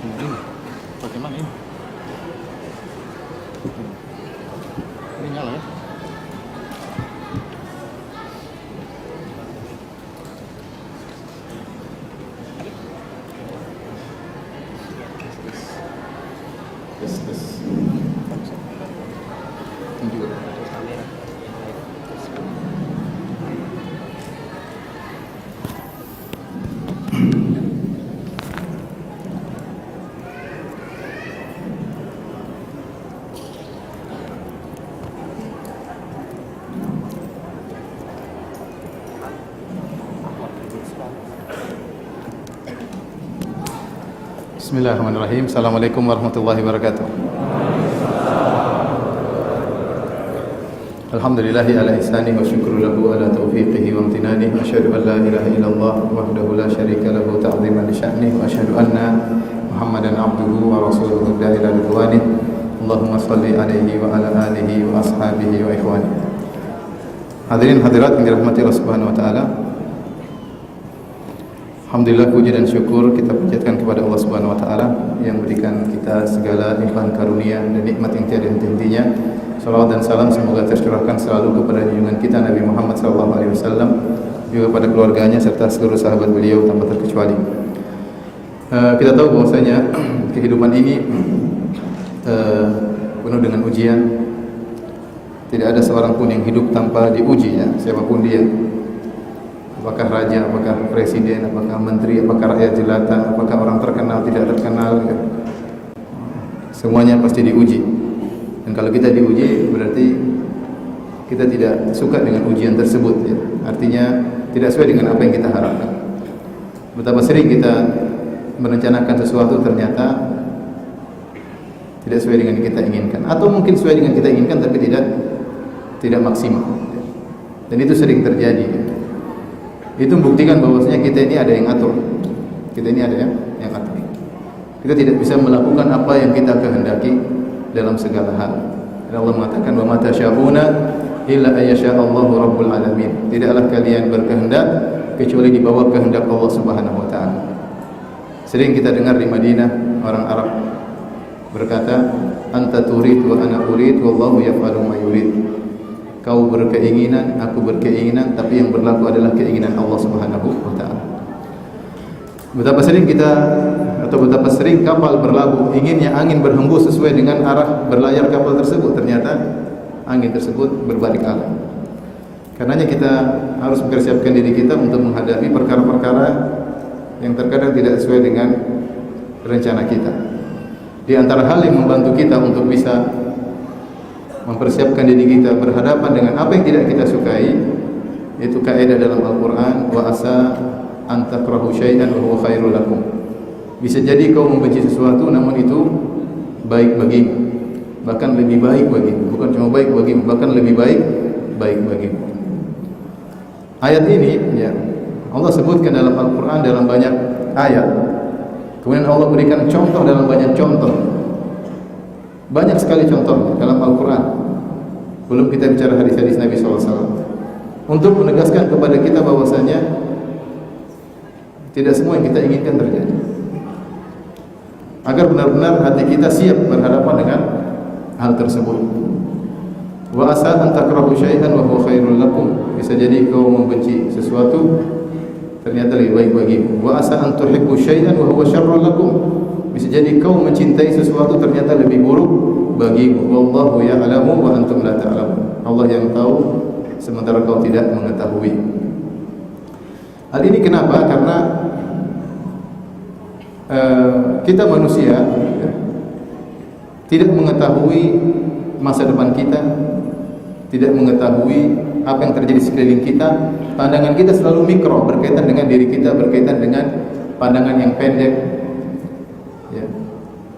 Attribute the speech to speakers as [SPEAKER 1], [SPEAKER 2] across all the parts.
[SPEAKER 1] Ini bagaimana ini? Ini nyala ya? Tes. Ini juga. Bismillahirrahmanirrahim. Assalamualaikum warahmatullahi wabarakatuh. Alhamdulillahi ala ihsani wa syukru lahu ala taufiqihi wa amtinani. Asyhadu an la ilaha illallah wahdahu la syarika lahu ta'ziman li sya'ni wa asyhadu anna Muhammadan abduhu wa rasuluhu ila ridwani. Allahumma shalli alaihi wa ala alihi wa ashabihi wa ikhwani. Hadirin hadirat yang dirahmati Allah Subhanahu wa taala. Alhamdulillah, puji dan syukur kita panjatkan kepada Allah Subhanahu wa taala yang memberikan kita segala limpahan karunia dan nikmat yang tiada henti-hentinya. Salawat dan salam semoga tercurahkan selalu kepada junjungan kita Nabi Muhammad sallallahu alaihi wasallam, juga kepada keluarganya serta seluruh sahabat beliau tanpa terkecuali. Kita tahu bahwasanya kehidupan ini penuh dengan ujian. Tidak ada seorang pun yang hidup tanpa diuji, ya, siapapun dia. Apakah raja, apakah presiden, apakah menteri, apakah rakyat jelata, apakah orang terkenal, tidak terkenal, ya. Semuanya pasti diuji. Dan kalau kita diuji, berarti kita tidak suka dengan ujian tersebut, ya. Artinya tidak sesuai dengan apa yang kita harapkan. Betapa sering kita merencanakan sesuatu ternyata tidak sesuai dengan yang kita inginkan, atau mungkin sesuai dengan kita inginkan tapi tidak maksimal. Dan itu sering terjadi, ya. Itu membuktikan bahwasanya kita ini ada yang atur. Kita ini ada yang atur. Kita tidak bisa melakukan apa yang kita kehendaki dalam segala hal. Dan Allah mengatakan, "Wa ma tasyauna illa ayyasha'allahu rabbul alamin." Tidaklah kalian berkehendak kecuali di bawah kehendak Allah Subhanahu wa taala. Sering kita dengar di Madinah orang Arab berkata, "Anta turid wa ana urid wallahu yaf'alu ma yurid." Kau berkeinginan, aku berkeinginan, tapi yang berlaku adalah keinginan Allah Subhanahu wa taala. Betapa sering kita atau betapa sering kapal berlabuh, inginnya angin berhembus sesuai dengan arah berlayar kapal tersebut, ternyata angin tersebut berbalik arah. Karenanya kita harus mempersiapkan diri kita untuk menghadapi perkara-perkara yang terkadang tidak sesuai dengan rencana kita. Di antara hal yang membantu kita untuk bisa mempersiapkan diri kita berhadapan dengan apa yang tidak kita sukai, yaitu kaidah dalam Al-Quran, wa asa an takrahu syai'an wa huwa khairul lakum. Bisa jadi kau membenci sesuatu namun itu baik bagimu, bahkan lebih baik bagimu. Bukan cuma baik bagimu, bahkan lebih baik bagimu. Ayat ini, ya, Allah sebutkan dalam Al-Quran dalam banyak ayat. Kemudian Allah berikan contoh dalam banyak contoh. Banyak sekali contoh dalam Al-Quran. Belum kita bicara hadis-hadis Nabi SAW. Untuk menegaskan kepada kita bahwasanya tidak semua yang kita inginkan terjadi. Agar benar-benar hati kita siap berhadapan dengan hal tersebut. Wa asa an takrahu syai'an wa huwa khairul lakum. Bisa jadi kau membenci sesuatu ternyata lebih baik bagimu. Wa asa an tuhibbu syai'an wa huwa syarrul lakum. Bisa jadi kau mencintai sesuatu ternyata lebih buruk bagimu. Wallahu ya'lamu wa antum la ta'lamun. Allah yang tahu sementara kau tidak mengetahui. Hal ini kenapa? Karena kita manusia tidak mengetahui masa depan kita, tidak mengetahui apa yang terjadi di sekeliling kita. Pandangan kita selalu mikro, berkaitan dengan diri kita, berkaitan dengan pandangan yang pendek.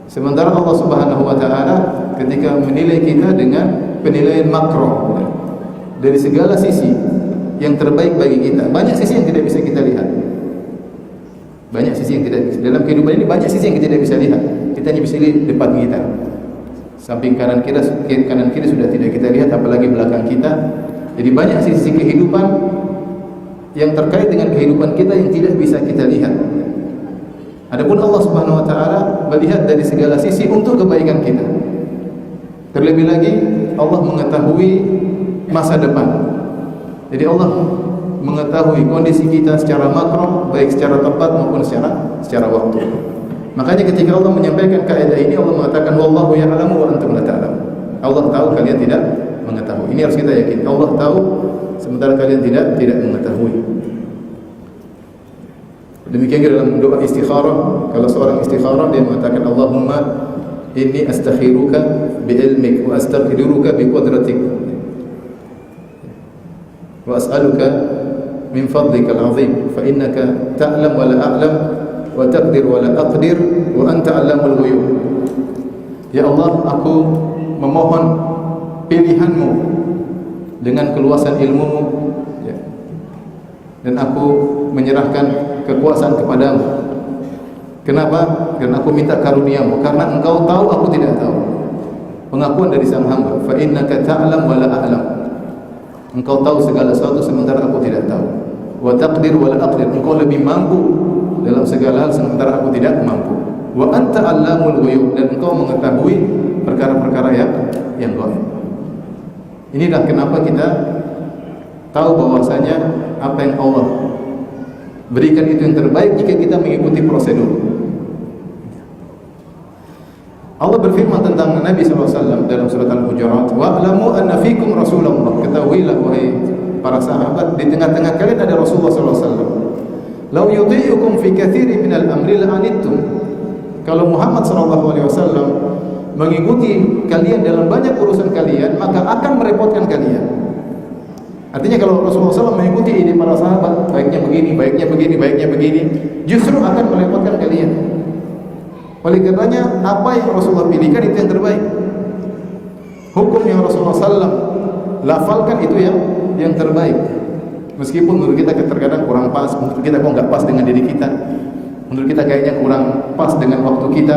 [SPEAKER 1] Sementara Allah Subhanahu wa taala ketika menilai kita dengan penilaian makro, dari segala sisi yang terbaik bagi kita. Banyak sisi yang tidak bisa kita lihat. Banyak sisi yang tidak bisa. Dalam kehidupan ini banyak sisi yang kita tidak bisa lihat. Kita hanya bisa lihat depan kita. Samping kanan kiri sudah tidak kita lihat, apalagi belakang kita. Jadi banyak sisi kehidupan yang terkait dengan kehidupan kita yang tidak bisa kita lihat. Adapun Allah Subhanahu wa taala melihat dari segala sisi untuk kebaikan kita. Terlebih lagi Allah mengetahui masa depan. Jadi Allah mengetahui kondisi kita secara makro, baik secara tempat maupun secara waktu. Makanya ketika Allah menyampaikan kaidah ini, Allah mengatakan wallahu ya'lamu wa antum la ta'lamun. Allah tahu, kalian tidak mengetahui. Ini harus kita yakin. Allah tahu sementara kalian tidak mengetahui. Demikian juga dalam doa istikharah, kalau seorang istikharah dia mengatakan Allahumma inni astakhiruka bi ilmik wa astaghfiruka bi qudratik wa as'aluka min fadlika al-'azim fa innaka ta'lam wa la a'lam wa taqdir wa la aqdir wa anta 'allamul ghuyub. Ya Allah, aku memohon pilihan-Mu dengan keluasan ilmu-Mu, ya. Dan aku menyerahkan kekuasaan kepadamu. Kenapa? Karena aku minta karunia-Mu. Karena Engkau tahu, aku tidak tahu. Pengakuan dari sang hamba, fa innaka ta'lam wa la a'lam. Engkau tahu segala sesuatu sementara aku tidak tahu. Wa taqdir wa la aqdir. Engkau lebih mampu dalam segala hal sementara aku tidak mampu. Wa anta 'allamul ghuyub, dan Engkau mengetahui perkara-perkara yang gaib. Inilah kenapa kita tahu bahwasanya apa yang Allah berikan itu yang terbaik jika kita mengikuti prosedur. Allah berfirman tentang Nabi SAW dalam surat Al-Hujurat, wa'lamu anna fikum Rasulullah. Ketahuilah wahai para sahabat, di tengah-tengah kalian ada Rasulullah SAW. Law yuti'ukum fi katsirin minal amri la'anittum. Kalau Muhammad SAW mengikuti kalian dalam banyak urusan kalian, maka akan merepotkan kalian. Artinya kalau Rasulullah SAW mengikuti ini para sahabat, baiknya begini, baiknya begini, baiknya begini, justru akan merepotkan kalian. Oleh karenanya, apa yang Rasulullah pilihkan itu yang terbaik. Hukum yang Rasulullah SAW lafalkan itu yang terbaik. Meskipun menurut kita terkadang kurang pas, menurut kita kok nggak pas dengan diri kita, menurut kita kayaknya kurang pas dengan waktu kita.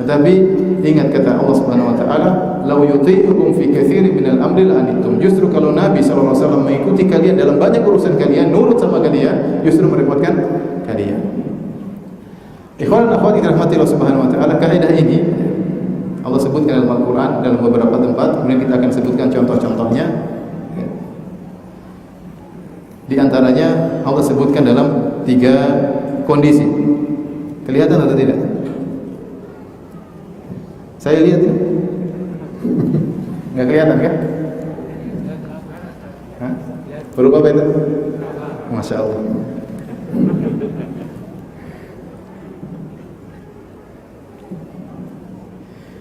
[SPEAKER 1] Tetapi ingat kata Allah Subhanahu wa taala, "Law yuti'ukum fi katsirin minal amri la'anittum." Justru kalau Nabi sallallahu alaihi wasallam mengikuti kalian dalam banyak urusan kalian, nurut sama kalian, justru merepotkan kalian. Ikhwan dan akhwat dirahmati Allah Subhanahu wa taala, kaidah ini Allah sebutkan dalam Al-Qur'an dalam beberapa tempat, kemudian kita akan sebutkan contoh-contohnya. Di antaranya Allah sebutkan dalam 3 kondisi. Kelihatan atau tidak? Saya lihat ya? Nggak kelihatan kan? Hah? Berupa apa itu? Masya Allah.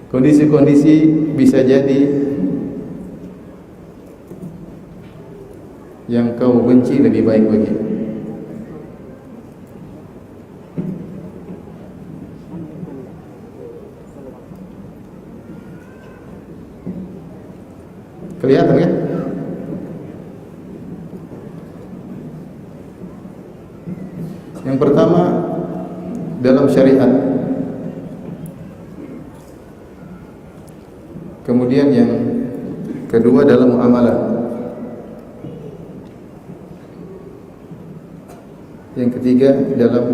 [SPEAKER 1] Kondisi-kondisi bisa jadi yang kau benci lebih baik bagi. Kelihatan kan? Yang pertama dalam syariat. Kemudian yang kedua dalam muamalah. Yang ketiga dalam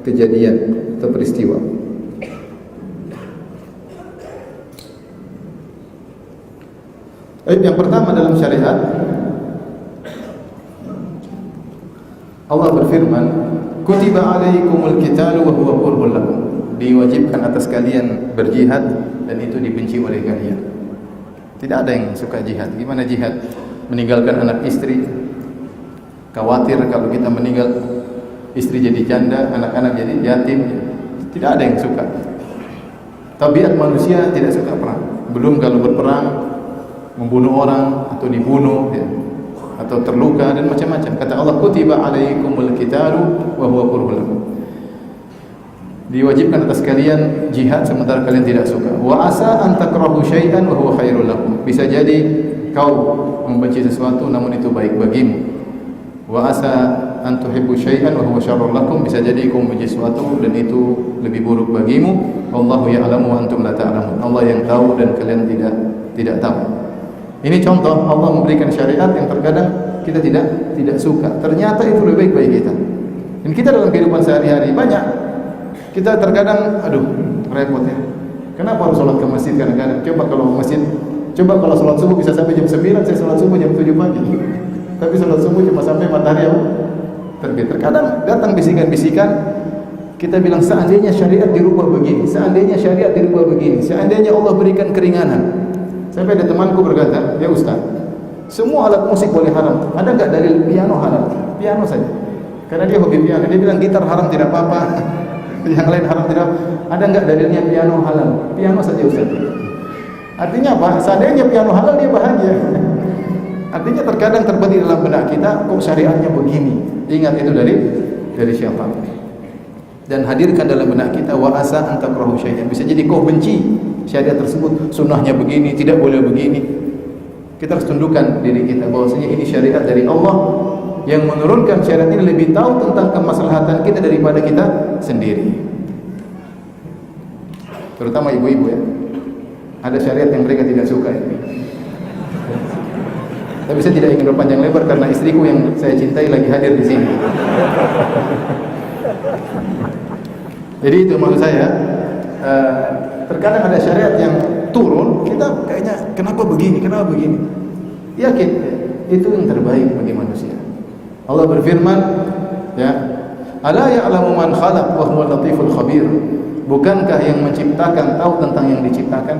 [SPEAKER 1] kejadian atau peristiwa. Yang pertama dalam syariat, Allah berfirman, kutiba alaikumul qitalu wa huwa kurhun lakum. Diwajibkan atas kalian berjihad dan itu dibenci oleh kalian. Tidak ada yang suka jihad. Gimana jihad? Meninggalkan anak istri. Khawatir kalau kita meninggal istri jadi janda, anak-anak jadi yatim. Tidak ada yang suka. Tabiat manusia tidak suka perang. Belum kalau berperang membunuh orang atau dibunuh ya, atau terluka dan macam-macam. Kata Allah, kutiba alaikumul qitalu wa huwa kurhun lakum. Diwajibkan atas kalian jihad sementara kalian tidak suka. Wa asa an takrahu syai'an wa huwa khairul lakum. Bisa jadi kau membenci sesuatu namun itu baik bagimu. Wa asa an tuhibbu syai'an wa huwa syarrul lakum. Bisa jadi kau membenci sesuatu dan itu lebih buruk bagimu. Wallahu ya'lamu wa antum la ta'lamun. Allah yang tahu dan kalian tidak tahu. Ini contoh Allah memberikan syariat yang terkadang kita tidak suka. Ternyata itu lebih baik bagi kita. Dan kita dalam kehidupan sehari-hari banyak kita terkadang repot ya. Kenapa harus sholat ke masjid kadang-kadang? Coba kalau sholat subuh bisa sampai jam 9, saya sholat subuh jam 7 pagi. Tapi sholat subuh cuma sampai matahari terbit. Terkadang datang bisikan-bisikan, kita bilang seandainya syariat dirubah begini, seandainya syariat dirubah begini, seandainya Allah berikan keringanan. Sampai ada temanku berkata, ya Ustaz, semua alat musik boleh haram. Ada enggak dalil piano halal? Piano saja. Karena dia hobi piano. Dia bilang gitar haram tidak apa-apa. Yang lain haram tidak. Ada enggak dalilnya piano halal? Piano saja Ustaz. Artinya apa? Seandainya piano halal dia bahagia. Artinya terkadang terbetik dalam benak kita, kok syariatnya begini. Ingat itu dari syaitan. Dan hadirkan dalam benak kita wa asa an takrahu syai'an. Bisa jadi kau benci syariat tersebut, sunnahnya begini, tidak boleh begini. Kita harus tundukkan diri kita bahwasanya ini syariat dari Allah yang menurunkan syariat ini lebih tahu tentang kemaslahatan kita daripada kita sendiri. Terutama ibu-ibu ya. Ada syariat yang mereka tidak suka ya. Tapi saya tidak ingin berpanjang lebar karena istriku yang saya cintai lagi hadir di sini. Jadi itu maksud saya, terkadang ada syariat yang turun, kita kayaknya kenapa begini? Yakin itu yang terbaik bagi manusia. Allah berfirman, ya, ala ya'lamu man khalaq wa huwa latiful khabir. Bukankah yang menciptakan tahu tentang yang diciptakan?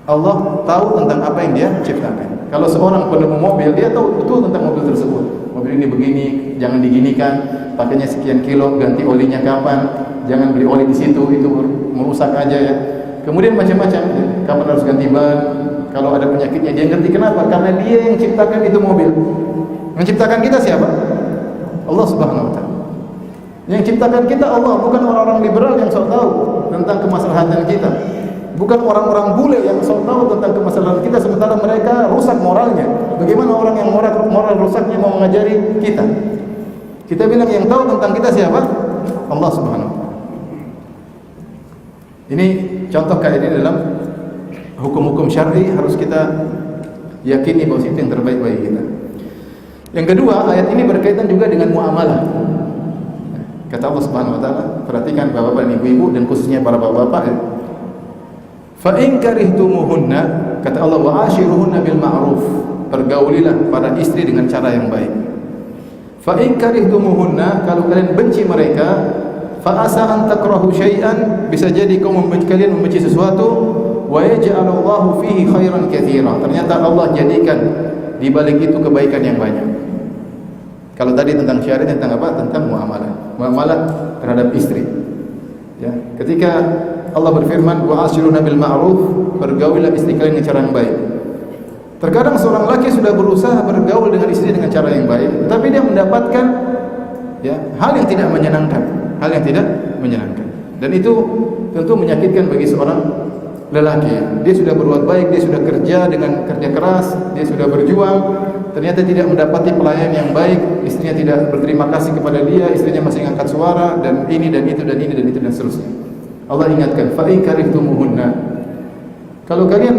[SPEAKER 1] Allah tahu tentang apa yang dia ciptakan. Kalau seorang penemu mobil, dia tahu betul tentang mobil tersebut. Mobil ini begini, jangan diginikan, pakainya sekian kilo, ganti olinya kapan, jangan beli oli di situ, itu merusak aja ya. Kemudian macam-macam, ya. Kapan harus ganti ban, kalau ada penyakitnya dia ngerti. Kenapa? Karena dia yang ciptakan itu mobil. Menciptakan kita siapa? Allah Subhanahu wa taala. Yang ciptakan kita Allah, bukan orang-orang liberal yang sok tahu tentang kemaslahatan kita. Bukan orang-orang bule yang sok tahu tentang kemaslahatan kita sementara mereka rusak moralnya. Bagaimana orang yang moral rusaknya mau mengajari kita? Kita bilang yang tahu tentang kita siapa? Allah Subhanahu wa taala. Ini contoh kayak ini dalam hukum-hukum syar'i harus kita yakini bahwa itu yang terbaik bagi kita. Yang kedua, ayat ini berkaitan juga dengan muamalah. Kata Allah Subhanahu wa taala, perhatikan bapak-bapak dan ibu-ibu dan khususnya para bapak-bapak ya. Fa in karihtumuhunna, kata Allah, wa ashiruhunna bil ma'ruf. Pergaulilah para istri dengan cara yang baik. Fa in karihtumuhunna, kalau kalian benci mereka, fa asa an takrahu syai'an, bisa jadi kalian membenci sesuatu, wa yaj'alallahu fihi khairan katsira. Ternyata Allah jadikan di balik itu kebaikan yang banyak. Kalau tadi tentang syariat, tentang apa? Tentang muamalah terhadap istri. Ya, ketika Allah berfirman, wa asyiruna bil ma'ruf, bergaulilah istri kalian dengan cara yang baik. Terkadang seorang laki sudah berusaha bergaul dengan istri dengan cara yang baik, tapi dia mendapatkan ya hal yang tidak menyenangkan. Dan itu tentu menyakitkan bagi seorang lelaki. Dia sudah berbuat baik, dia sudah kerja dengan kerja keras, dia sudah berjuang, ternyata tidak mendapati pelayan yang baik, istrinya tidak berterima kasih kepada dia, istrinya masih angkat suara dan ini dan itu dan ini dan itu dan seterusnya. Allah ingatkan, fa in karihtumuhunna. Kalau kalian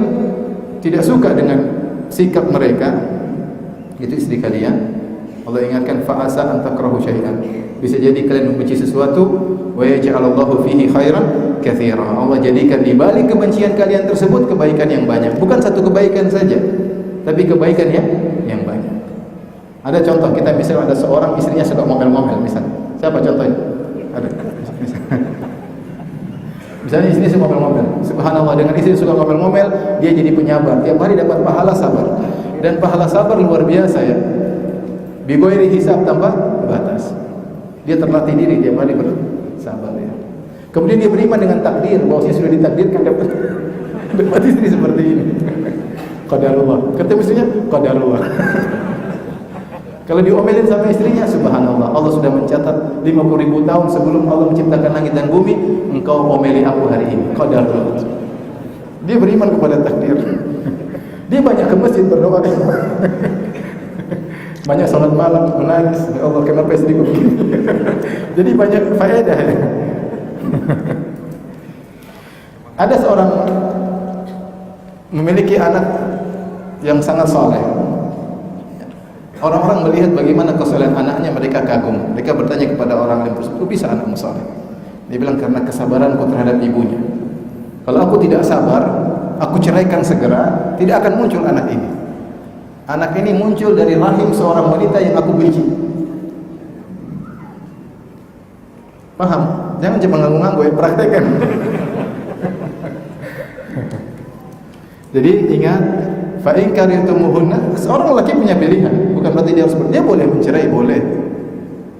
[SPEAKER 1] tidak suka dengan sikap mereka, itu istri kalian, Allah ingatkan fa asa an takrahu syai'an. Bisa jadi kalian membenci sesuatu, wa yaj'alallahu fihi khairan katsira. Allah jadikan di balik kebencian kalian tersebut kebaikan yang banyak. Bukan satu kebaikan saja, tapi kebaikan yang banyak. Ada contoh, kita misalnya ada seorang istrinya suka ngomel-ngomel misalnya. Siapa contohnya? Ada. Misalnya istrinya suka ngomel-ngomel. Subhanallah, dengan istri suka ngomel-ngomel, dia jadi penyabar. Tiap hari dapat pahala sabar. Dan pahala sabar luar biasa ya. Bighairi hisab, tanpa batas. Dia terlatih diri tiap hari bersabar ya. Kemudian dia beriman dengan takdir, bahwasanya sudah ditakdirkan dapat istri seperti ini. Qadarullah. Ketemu istrinya, qadarullah. Kalau diomelin sama istrinya, subhanallah, Allah sudah mencatat 50.000 tahun sebelum Allah menciptakan langit dan bumi, engkau omeli aku hari ini. Qadarullah. Dia beriman kepada takdir. Dia banyak ke masjid berdoa. Banyak salat malam, menangis, ya Allah kenapa istriku begini. Jadi banyak faedah ya. Ada seorang memiliki anak yang sangat saleh. Orang-orang melihat bagaimana kesolehan anaknya, mereka kagum. Mereka bertanya kepada orang lain, "Kok bisa anakmu saleh?" Dia bilang karena kesabaranku terhadap ibunya. Kalau aku tidak sabar, aku ceraikan segera, tidak akan muncul anak ini. Anak ini muncul dari rahim seorang wanita yang aku benci. Paham? Jangan cuma nganggu-nganggu ya, praktekkan. Jadi ingat, fa in karihtumuhunna, seorang lelaki punya pilihan, bukan berarti dia boleh mencerai, boleh.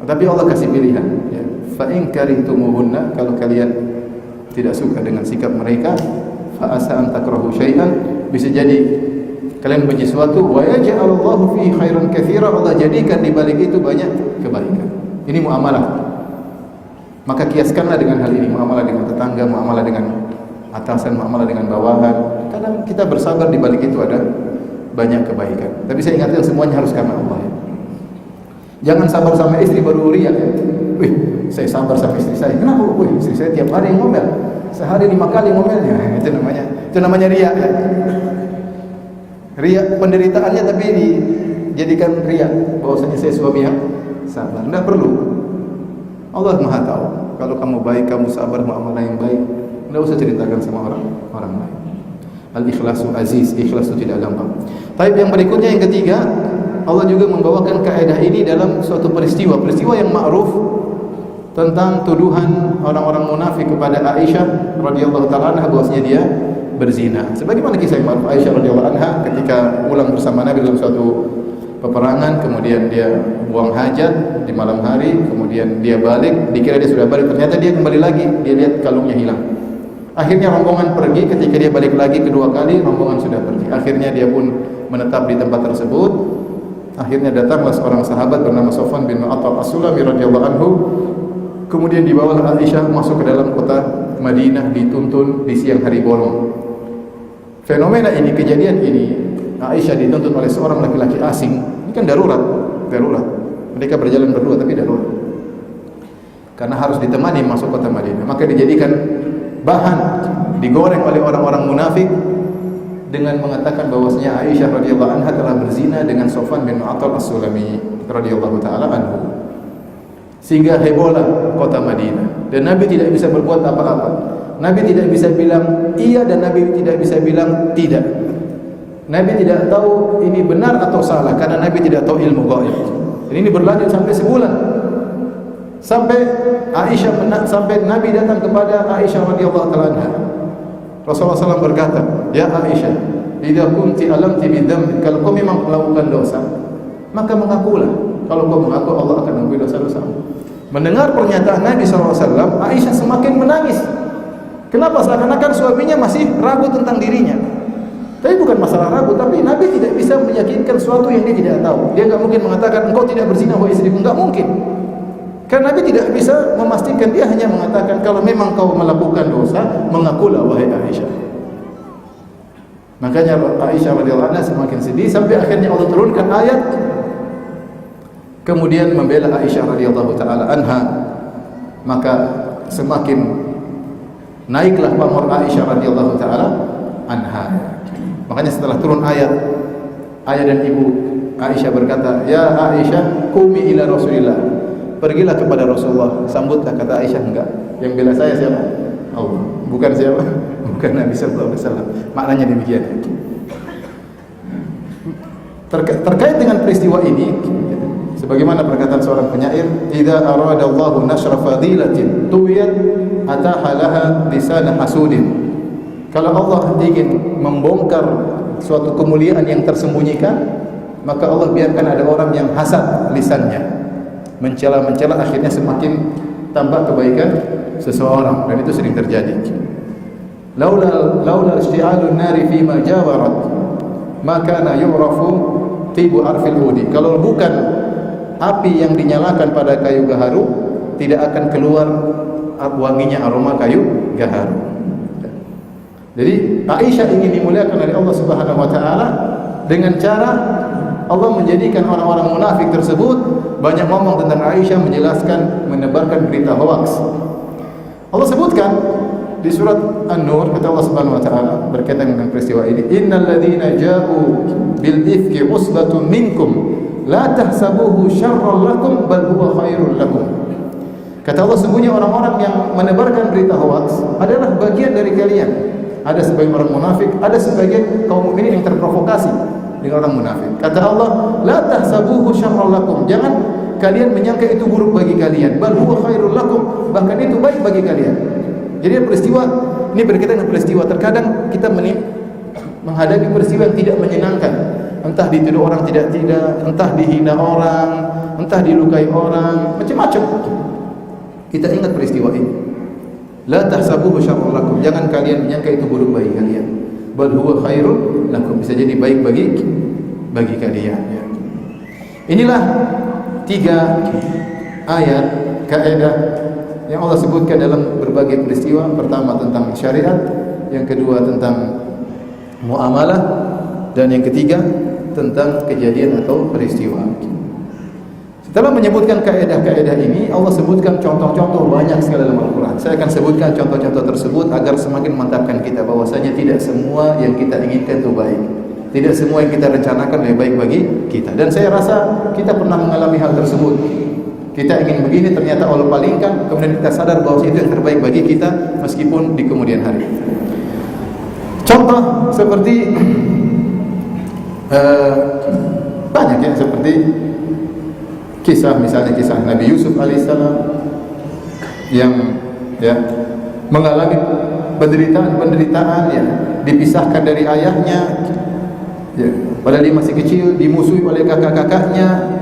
[SPEAKER 1] Tapi Allah kasih pilihan, ya. Fa in karihtumuhunna, kalau kalian tidak suka dengan sikap mereka, fa asa an takrahu syai'an, bisa jadi kalian benci sesuatu, wa yaj'alullahu fihi khairan katsira, Allah jadikan di balik itu banyak kebaikan. Ini muamalah. Maka kiaskanlah dengan hal ini, muamalah dengan tetangga, muamalah dengan atasan, muamalah dengan bawahan. Kadang kita bersabar di balik itu ada banyak kebaikan. Tapi saya ingatkan semuanya harus karena Allah, ya. Jangan sabar sama istri baru riak, ya. Wih, saya sabar sama istri saya. Kenapa? Wih, istri saya tiap hari ngomel. Sehari 5 kali ngomelnya. Itu namanya riak, ya. Riak penderitaannya tapi dijadikan riak bahwasanya saya suami yang sabar. Enggak perlu. Allah Maha tahu. Kalau kamu baik, kamu sabar, muamalah yang baik, enggak usah ceritakan sama orang lain. Al-ikhlasu aziz, ikhlas itu tidak gampang. Tapi yang berikutnya, yang ketiga, Allah juga membawakan kaidah ini dalam suatu peristiwa yang ma'ruf tentang tuduhan orang-orang munafik kepada Aisyah radhiyallahu taala anha bahwasanya dia berzina. Sebagaimana kisah yang ma'ruf Aisyah radhiyallahu anha ketika pulang bersama Nabi dalam suatu peperangan, kemudian dia buang hajat di malam hari, kemudian dia balik, dikira dia sudah balik, ternyata dia kembali lagi, dia lihat kalungnya hilang. Akhirnya rombongan pergi, ketika dia balik lagi kedua kali, rombongan sudah pergi. Akhirnya dia pun menetap di tempat tersebut. Akhirnya datanglah seorang sahabat bernama Sofwan bin Mu'attal As-Sulami radhiyallahu anhu. Kemudian dibawalah Aisyah masuk ke dalam kota Madinah, dituntun di siang hari bolong. Fenomena ini, kejadian ini, Aisyah dituntut oleh seorang laki-laki asing. Ini kan darurat. Mereka berjalan berdua tapi darurat. Karena harus ditemani masuk kota Madinah. Maka dijadikan bahan, digoreng oleh orang-orang munafik dengan mengatakan bahwasanya Aisyah radhiyallahu anha telah berzina dengan Sofwan bin Mu'attal As-Sulami radhiyallahu taala anhu. Sehingga hebohlah kota Madinah dan Nabi tidak bisa berbuat apa-apa. Nabi tidak bisa bilang iya dan Nabi tidak bisa bilang tidak. Nabi tidak tahu ini benar atau salah karena Nabi tidak tahu ilmu gaib. Dan ini berlanjut sampai sebulan. Sampai Nabi datang kepada Aisyah radhiyallahu taala anha. Rasulullah SAW berkata, "Ya Aisyah, idza kunti alamti bidzambi, kalau kau memang melakukan dosa, maka mengakulah. Kalau kau mengaku, Allah akan mengampuni dosa-dosamu." Mendengar pernyataan Nabi SAW, Aisyah semakin menangis. Kenapa? Seakan-akan suaminya masih ragu tentang dirinya. Tapi bukan masalah ragu, tapi Nabi tidak bisa meyakinkan sesuatu yang dia tidak tahu. Dia enggak mungkin mengatakan engkau tidak berzina wahai istriku, enggak mungkin. Karena Nabi tidak bisa memastikan, dia hanya mengatakan kalau memang kau melakukan dosa, mengakulah wahai Aisyah. Makanya Aisyah radhiyallahu anha semakin sedih sampai akhirnya Allah turunkan ayat kemudian membela Aisyah radhiyallahu taala anha. Maka semakin naiklah pamor Aisyah radhiyallahu taala anha. Makanya setelah turun ayat, ayah dan ibu Aisyah berkata, "Ya Aisyah, qumi ila Rasulillah." Pergilah kepada Rasulullah, sambutlah. Kata Aisyah, enggak. Yang bela saya siapa? Allah. Bukan siapa? Bukan Nabi sallallahu alaihi wasallam. Maknanya demikian. Terkait dengan peristiwa ini, sebagaimana perkataan seorang penyair, "Idza aradallahu nashra fadilatin tuwiyat ataha laha lisan hasudin." Kalau Allah ingin membongkar suatu kemuliaan yang tersembunyikan, maka Allah biarkan ada orang yang hasad lisannya, mencela-mencela, akhirnya semakin tambah kebaikan seseorang, dan itu sering terjadi. Laula isti'alun nari fi ma jawarat ma kana yu'rafu tibu arfil udi. Kalau bukan api yang dinyalakan pada kayu gaharu, tidak akan keluar wanginya aroma kayu gaharu. Jadi Aisyah ingin dimuliakan oleh Allah Subhanahu wa taala dengan cara Allah menjadikan orang-orang munafik tersebut banyak ngomong tentang Aisyah, menjelaskan, menebarkan berita hoaks. Allah sebutkan di surat An-Nur, kata Allah Subhanahu wa taala berkaitan dengan peristiwa ini, "Innal ladzina ja'u bil ifki usbatun minkum la tahsabuhu syarran lakum bal huwa khairul lakum." Kata Allah, sesungguhnya orang-orang yang menebarkan berita hoaks adalah bagian dari kalian. Ada sebagian orang munafik, ada sebagian kaum mukminin yang terprovokasi dengan orang munafik. Kata Allah, la tahsabuhu syarran lakum. Jangan kalian menyangka itu buruk bagi kalian. Bal huwa khairul lakum. Bahkan itu baik bagi kalian. Jadi peristiwa ini berkaitan dengan peristiwa. Terkadang kita menghadapi peristiwa yang tidak menyenangkan. Entah dituduh orang tidak-tidak, entah dihina orang, entah dilukai orang, macam-macam. Kita ingat peristiwa ini. La tahsabuhu syarran lakum. Jangan kalian menyangka itu buruk bagi kalian. Bal huwa khairul lakum. Bisa jadi baik bagi kalian. Ya. Inilah 3 ayat kaidah yang Allah sebutkan dalam berbagai peristiwa. Pertama tentang syariat, yang kedua tentang muamalah, dan yang ketiga tentang kejadian atau peristiwa. Setelah menyebutkan kaidah-kaidah ini, Allah sebutkan contoh-contoh banyak sekali dalam Al-Quran. Saya akan sebutkan contoh-contoh tersebut agar semakin memantapkan kita bahwasanya tidak semua yang kita inginkan itu baik. Tidak semua yang kita rencanakan lebih baik bagi kita. Dan saya rasa kita pernah mengalami hal tersebut. Kita ingin begini, ternyata Allah palingkan, kemudian kita sadar bahwa itu yang terbaik bagi kita meskipun di kemudian hari. Contoh seperti banyak ya, seperti misalnya kisah Nabi Yusuf alaihissalam yang mengalami penderitaan ya, dipisahkan dari ayahnya ya, padahal dia masih kecil, dimusuhi oleh kakak-kakaknya,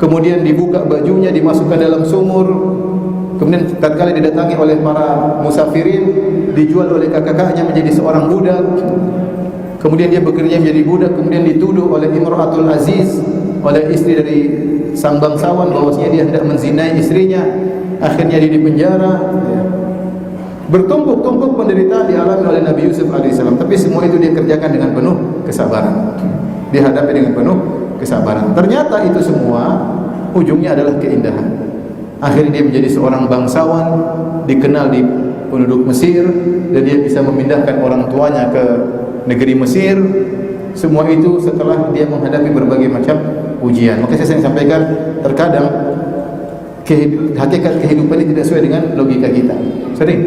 [SPEAKER 1] kemudian dibuka bajunya, dimasukkan dalam sumur, kemudian tatkala didatangi oleh para musafirin, dijual oleh kakak-kakaknya menjadi seorang budak. Kemudian dia bekerja menjadi budak, kemudian dituduh oleh Imratul Aziz, oleh istri dari sang bangsawan bahwasanya dia hendak menzinai istrinya. Akhirnya dia dipenjara. Bertumpuk-tumpuk penderitaan dialami oleh Nabi Yusuf alaihissalam, tapi semua itu dia kerjakan dengan penuh kesabaran. Dihadapi dengan penuh kesabaran. Ternyata itu semua ujungnya adalah keindahan. Akhirnya dia menjadi seorang bangsawan, dikenal di penduduk Mesir, dan dia bisa memindahkan orang tuanya ke negeri Mesir. Semua itu setelah dia menghadapi berbagai macam ujian. Maka saya sampaikan, terkadang hakikat kehidupan ini tidak sesuai dengan logika kita. Sering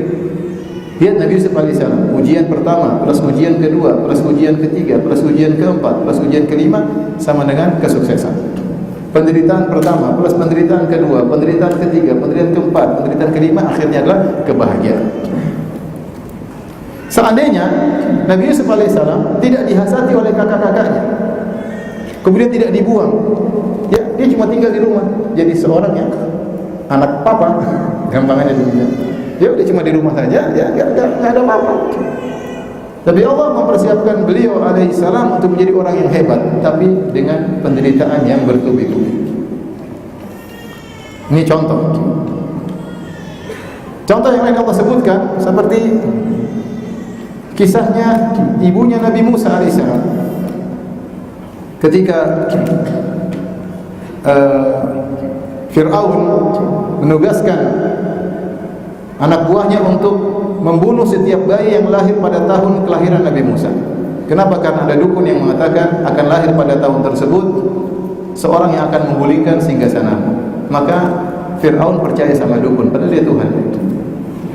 [SPEAKER 1] lihat Nabi Yusuf alaihissalam, ujian pertama plus ujian kedua plus ujian ketiga plus ujian keempat plus ujian kelima sama dengan kesuksesan. Penderitaan pertama plus penderitaan kedua, penderitaan ketiga, penderitaan keempat, penderitaan kelima, akhirnya adalah kebahagiaan. Seandainya Nabi Yusuf alaihissalam tidak dihasati oleh kakak-kakaknya, kemudian tidak dibuang, ya, dia cuma tinggal di rumah, jadi seorang yang anak papa, gampangannya demikian. Ya udah cuma di rumah saja, ya nggak ada apa-apa. Tapi Allah mempersiapkan beliau alaihissalam untuk menjadi orang yang hebat, tapi dengan penderitaan yang bertubi-tubi. Ini contoh. Contoh yang lain Allah sebutkan seperti kisahnya ibunya Nabi Musa alaihissalam. Ketika Fir'aun menugaskan anak buahnya untuk membunuh setiap bayi yang lahir pada tahun kelahiran Nabi Musa. Kenapa? Karena ada dukun yang mengatakan akan lahir pada tahun tersebut seorang yang akan menggulingkan singgasanamu. Maka Fir'aun percaya sama dukun, padahal dia Tuhan.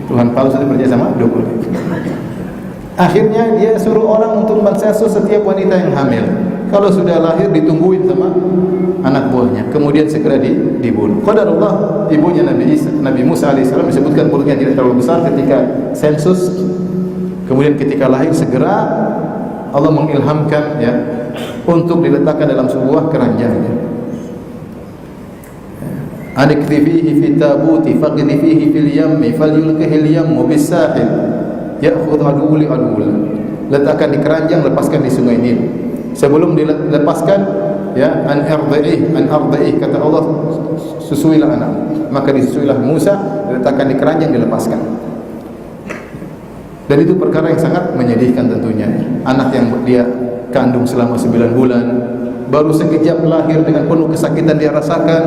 [SPEAKER 1] Tuhan palsu itu percaya sama dukun. Akhirnya dia suruh orang untuk mensensus setiap wanita yang hamil. Kalau sudah lahir ditungguin sama anak buahnya, kemudian segera dibunuh. Qadarullah, ibunya Nabi Musa alaihissalam disebutkan perutnya tidak terlalu besar ketika sensus. Kemudian ketika lahir segera Allah mengilhamkan ya untuk diletakkan dalam sebuah keranjang. Aniktifihi fi tabuti faqdifihi fil yammi falyulqihil yammu bis sahil ya'khudhu aduwwu li aduwwil. Letakkan di keranjang, lepaskan di sungai Nil. Sebelum dilepaskan ya an ardaih kata Allah, susuilah anak. Maka disusuilah Musa, diletakkan di keranjang, dilepaskan. Dan itu perkara yang sangat menyedihkan tentunya. Anak yang dia kandung selama 9 bulan, baru sekejap lahir dengan penuh kesakitan dia rasakan,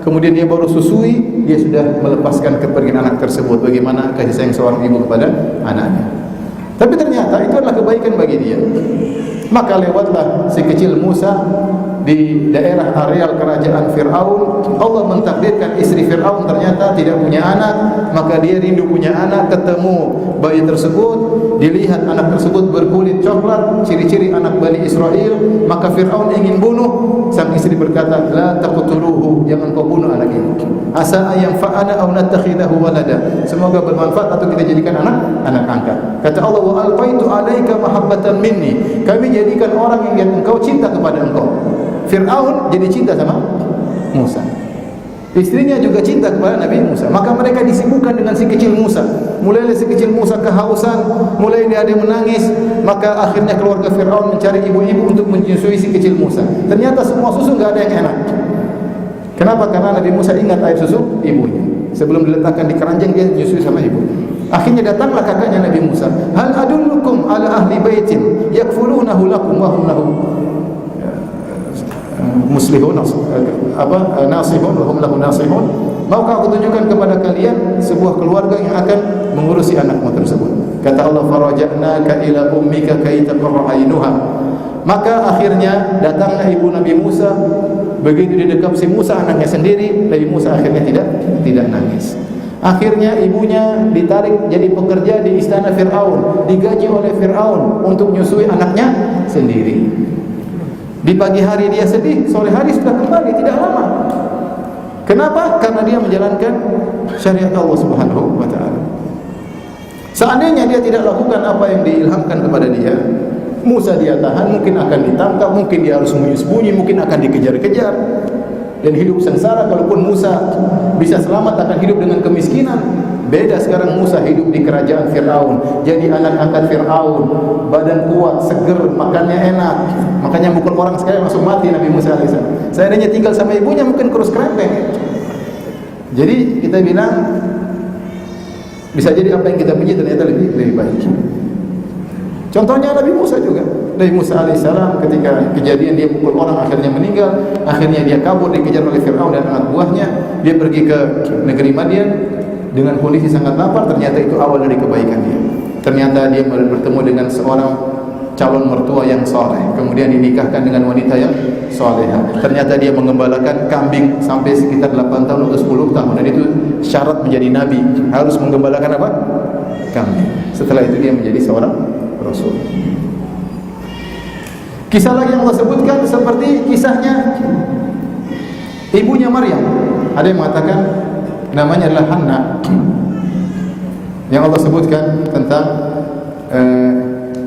[SPEAKER 1] kemudian dia baru susui, dia sudah melepaskan kepergian anak tersebut. Bagaimana kasih sayang seorang ibu kepada anaknya. Tapi ternyata itu adalah kebaikan bagi dia. Maka lewatlah si kecil Musa di daerah areal kerajaan Fir'aun, Allah mentakdirkan istri Fir'aun ternyata tidak punya anak, maka dia rindu punya anak, ketemu bayi tersebut, dilihat anak tersebut berkulit coklat, ciri-ciri anak Bani Israel, maka Fir'aun ingin bunuh. Sang istri berkata, la taqtuluhu, jangan kau bunuh anak ini. Asa ayanfa'ana aw nattakhidahu walada, semoga bermanfaat atau kita jadikan anak angkat. Kata Allah, wa alqaitu alaika mahabbatan minni, kami jadikan orang yang engkau cinta kepada engkau. Fir'aun jadi cinta sama Musa. Istrinya juga cinta kepada Nabi Musa. Maka mereka disibukkan dengan si kecil Musa. Mulai si kecil Musa kehausan, mulai dia ada menangis. Maka akhirnya keluarga Fir'aun mencari ibu-ibu untuk menyusui si kecil Musa. Ternyata semua susu enggak ada yang enak. Kenapa? Karena Nabi Musa ingat air susu ibunya. Sebelum diletakkan di keranjang dia menyusui sama ibu. Akhirnya datanglah kakaknya Nabi Musa. Hal adullukum ala ahli baitin yakfulunahu lakum wa hum lahu muslihun nasihun wa hum lahu nasihun. Maukah aku tunjukkan kepada kalian sebuah keluarga yang akan mengurusi anakmu tersebut? Kata Allah, faraja'naka ila ummika kay taqarra 'ainuha. Maka akhirnya datanglah ibu Nabi Musa. Begitu didekap si Musa anaknya sendiri, Nabi Musa akhirnya tidak nangis. Akhirnya ibunya ditarik jadi pekerja di istana Fir'aun, digaji oleh Fir'aun untuk menyusui anaknya sendiri. Di pagi hari dia sedih, sore hari sudah kembali, tidak lama. Kenapa? Karena dia menjalankan syariat Allah Subhanahu wa taala. Seandainya dia tidak lakukan apa yang diilhamkan kepada dia, Musa dia tahan, mungkin akan ditangkap, mungkin dia harus sembunyi-sembunyi, mungkin akan dikejar-kejar dan hidup sengsara. Kalaupun Musa bisa selamat, akan hidup dengan kemiskinan. Beda sekarang Musa hidup di kerajaan Fir'aun, jadi anak angkat Fir'aun, badan kuat, seger, makannya enak. Makanya mukul orang sekali langsung mati Nabi Musa AS. Seandainya tinggal sama ibunya mungkin kurus kerempeng. Jadi kita bilang bisa jadi apa yang kita puji ternyata lebih baik. Contohnya Nabi Musa juga. Nabi Musa alaihissalam ketika kejadian dia pukul orang akhirnya meninggal, akhirnya dia kabur dikejar oleh Fir'aun dan anak buahnya. Dia pergi ke negeri Madian dengan kondisi sangat lapar. Ternyata itu awal dari kebaikan dia. Ternyata dia bertemu dengan seorang calon mertua yang soleh, kemudian dinikahkan dengan wanita yang soleha. Ternyata dia mengembalakan kambing sampai sekitar 8 tahun atau 10 tahun, dan itu syarat menjadi nabi, harus menggembalakan apa? Kambing. Setelah itu dia menjadi seorang rasul. Kisah lagi yang Allah sebutkan seperti kisahnya ibunya Maryam. Ada yang mengatakan namanya adalah Hanna, yang Allah sebutkan tentang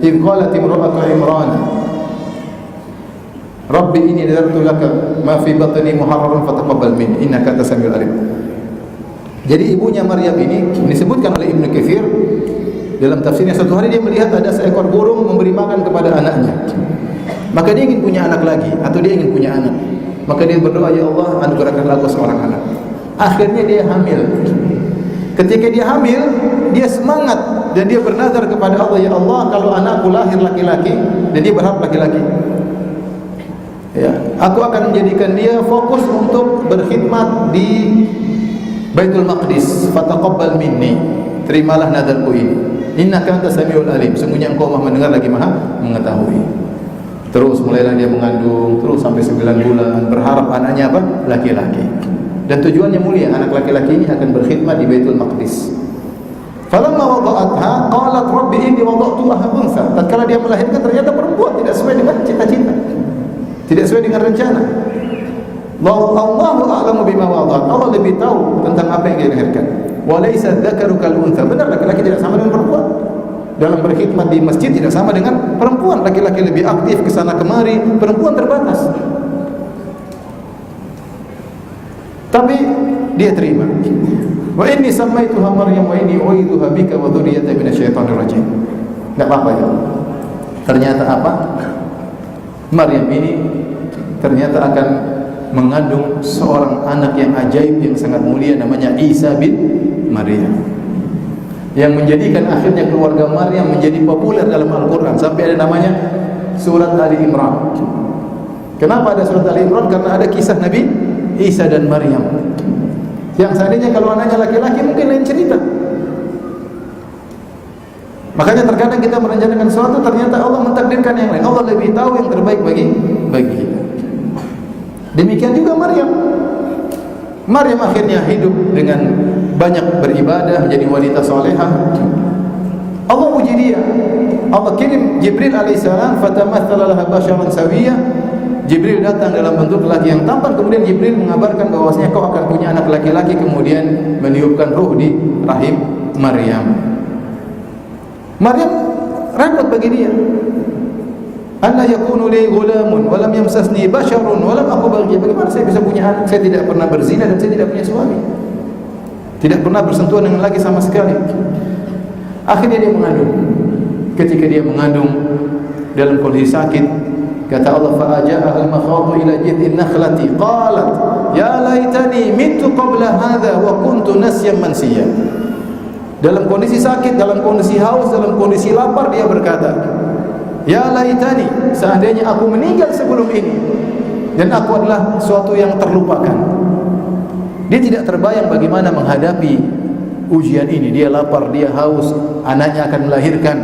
[SPEAKER 1] idh qalat imra'atu Imran Rabbi inni nadartu laka ma fi batni muharraran fataqabbal minni innaka antas samiul alim. Jadi ibunya Maryam ini disebutkan oleh Ibnu Katsir dalam tafsirnya, suatu hari dia melihat ada seekor burung memberi makan kepada anaknya. Maka dia ingin punya anak lagi, atau dia ingin punya anak. Maka dia berdoa, ya Allah, anugerahkanlah aku seorang anak. Akhirnya dia hamil. Ketika dia hamil, dia semangat dan dia bernazar kepada Allah, ya Allah, kalau anakku lahir laki-laki, dan dia berharap laki-laki, ya, aku akan menjadikan dia fokus untuk berkhidmat di Baitul Maqdis. Fataqabbal minni, terimalah nazarku ini. Innaka antas samiul alim, sungguhnya engkau Maha mendengar lagi Maha mengetahui. Terus mulailah dia mengandung, terus sampai 9 bulan, berharap anaknya apa? Laki-laki. Dan tujuannya mulia, anak laki-laki ini akan berkhidmat di Baitul Maqdis. Falamma wada'atha qalat rabbi inni wada'tuha untha. Tatkala dia melahirkan ternyata perempuan, tidak sesuai dengan cita-cita, tidak sesuai dengan rencana. Allahu a'lamu bima wada'at. Allah lebih tahu tentang apa yang dia lahirkan. Wa laysa dzakaru kal untha. Benar, laki-laki tidak sama dengan perempuan. Dalam berkhidmat di masjid tidak sama dengan perempuan. Laki-laki lebih aktif ke sana kemari, perempuan terbatas. Tapi dia terima. Wa inni samaituha Maryam wa inni u'idzuha bika wa dzurriyyataha minasyaitonir rajim. Enggak apa-apa ya. Ternyata apa? Maryam ini ternyata akan mengandung seorang anak yang ajaib, yang sangat mulia, namanya Isa bin Maryam, yang menjadikan akhirnya keluarga Maryam menjadi populer dalam Al-Quran, sampai ada namanya surat Ali Imran. Kenapa ada surat Ali Imran? Karena ada kisah Nabi Isa dan Maryam, yang seandainya kalau anaknya laki-laki mungkin lain cerita. Makanya terkadang kita merencanakan sesuatu, ternyata Allah mentakdirkan yang lain. Allah lebih tahu yang terbaik bagi kita. Demikian juga Maryam. Maryam akhirnya hidup dengan banyak beribadah, menjadi wanita salehah. Allah uji dia. Allah kirim Jibril alaihissalam, fatamatsala laha basyaran sawiyya. Jibril datang dalam bentuk laki yang tampan, kemudian Jibril mengabarkan bahwasanya kau akan punya anak laki-laki, kemudian meniupkan ruh di rahim Maryam. Maryam repot bagi dia. Anna yakunu li ghulamun wa lam yamsasni basharun wa lam aku baghi. Bagaimana saya bisa punya anak? Saya tidak pernah berzina dan saya tidak punya suami. Tidak pernah bersentuhan dengan laki sama sekali. Akhirnya dia mengandung. Ketika dia mengandung dalam kondisi sakit, kata Allah, fa'aja'a al-makhadu ila jid'in nakhlati qalat ya laitani mitu qabla hadha wa kuntu nasyan mansiyya. Dalam kondisi sakit, dalam kondisi haus, dalam kondisi lapar, dia berkata, ya laitani, seandainya aku meninggal sebelum ini dan aku adalah suatu yang terlupakan. Dia tidak terbayang bagaimana menghadapi ujian ini. Dia lapar, dia haus, anaknya akan melahirkan.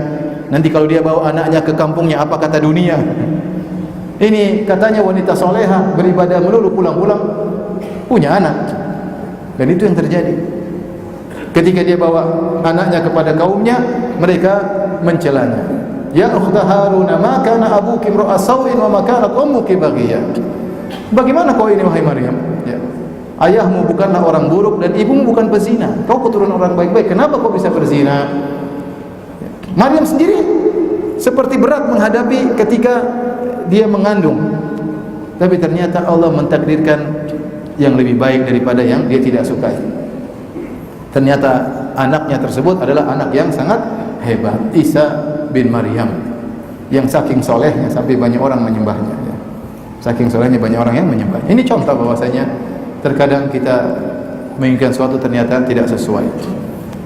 [SPEAKER 1] Nanti kalau dia bawa anaknya ke kampungnya, apa kata dunia? Ini katanya wanita soleha, beribadah melulu, pulang-pulang punya anak. Dan itu yang terjadi. Ketika dia bawa anaknya kepada kaumnya, mereka mencelanya. Ya ukhta Harun, ma kana abuki imra'a sawin wa ma kanat ummuki baghiyah. Bagaimana kau ini wahai Maryam? Ya. Ayahmu bukanlah orang buruk dan ibumu bukan pezina. Kau keturunan orang baik-baik. Kenapa kau bisa berzina? Maryam sendiri seperti berat menghadapi ketika dia mengandung. Tapi ternyata Allah mentakdirkan yang lebih baik daripada yang dia tidak sukai. Ternyata anaknya tersebut adalah anak yang sangat hebat, Isa bin Maryam, yang saking solehnya sampai banyak orang menyembahnya. Ya. Saking solehnya banyak orang yang menyembah. Ini contoh bahwasanya terkadang kita menginginkan sesuatu ternyata tidak sesuai.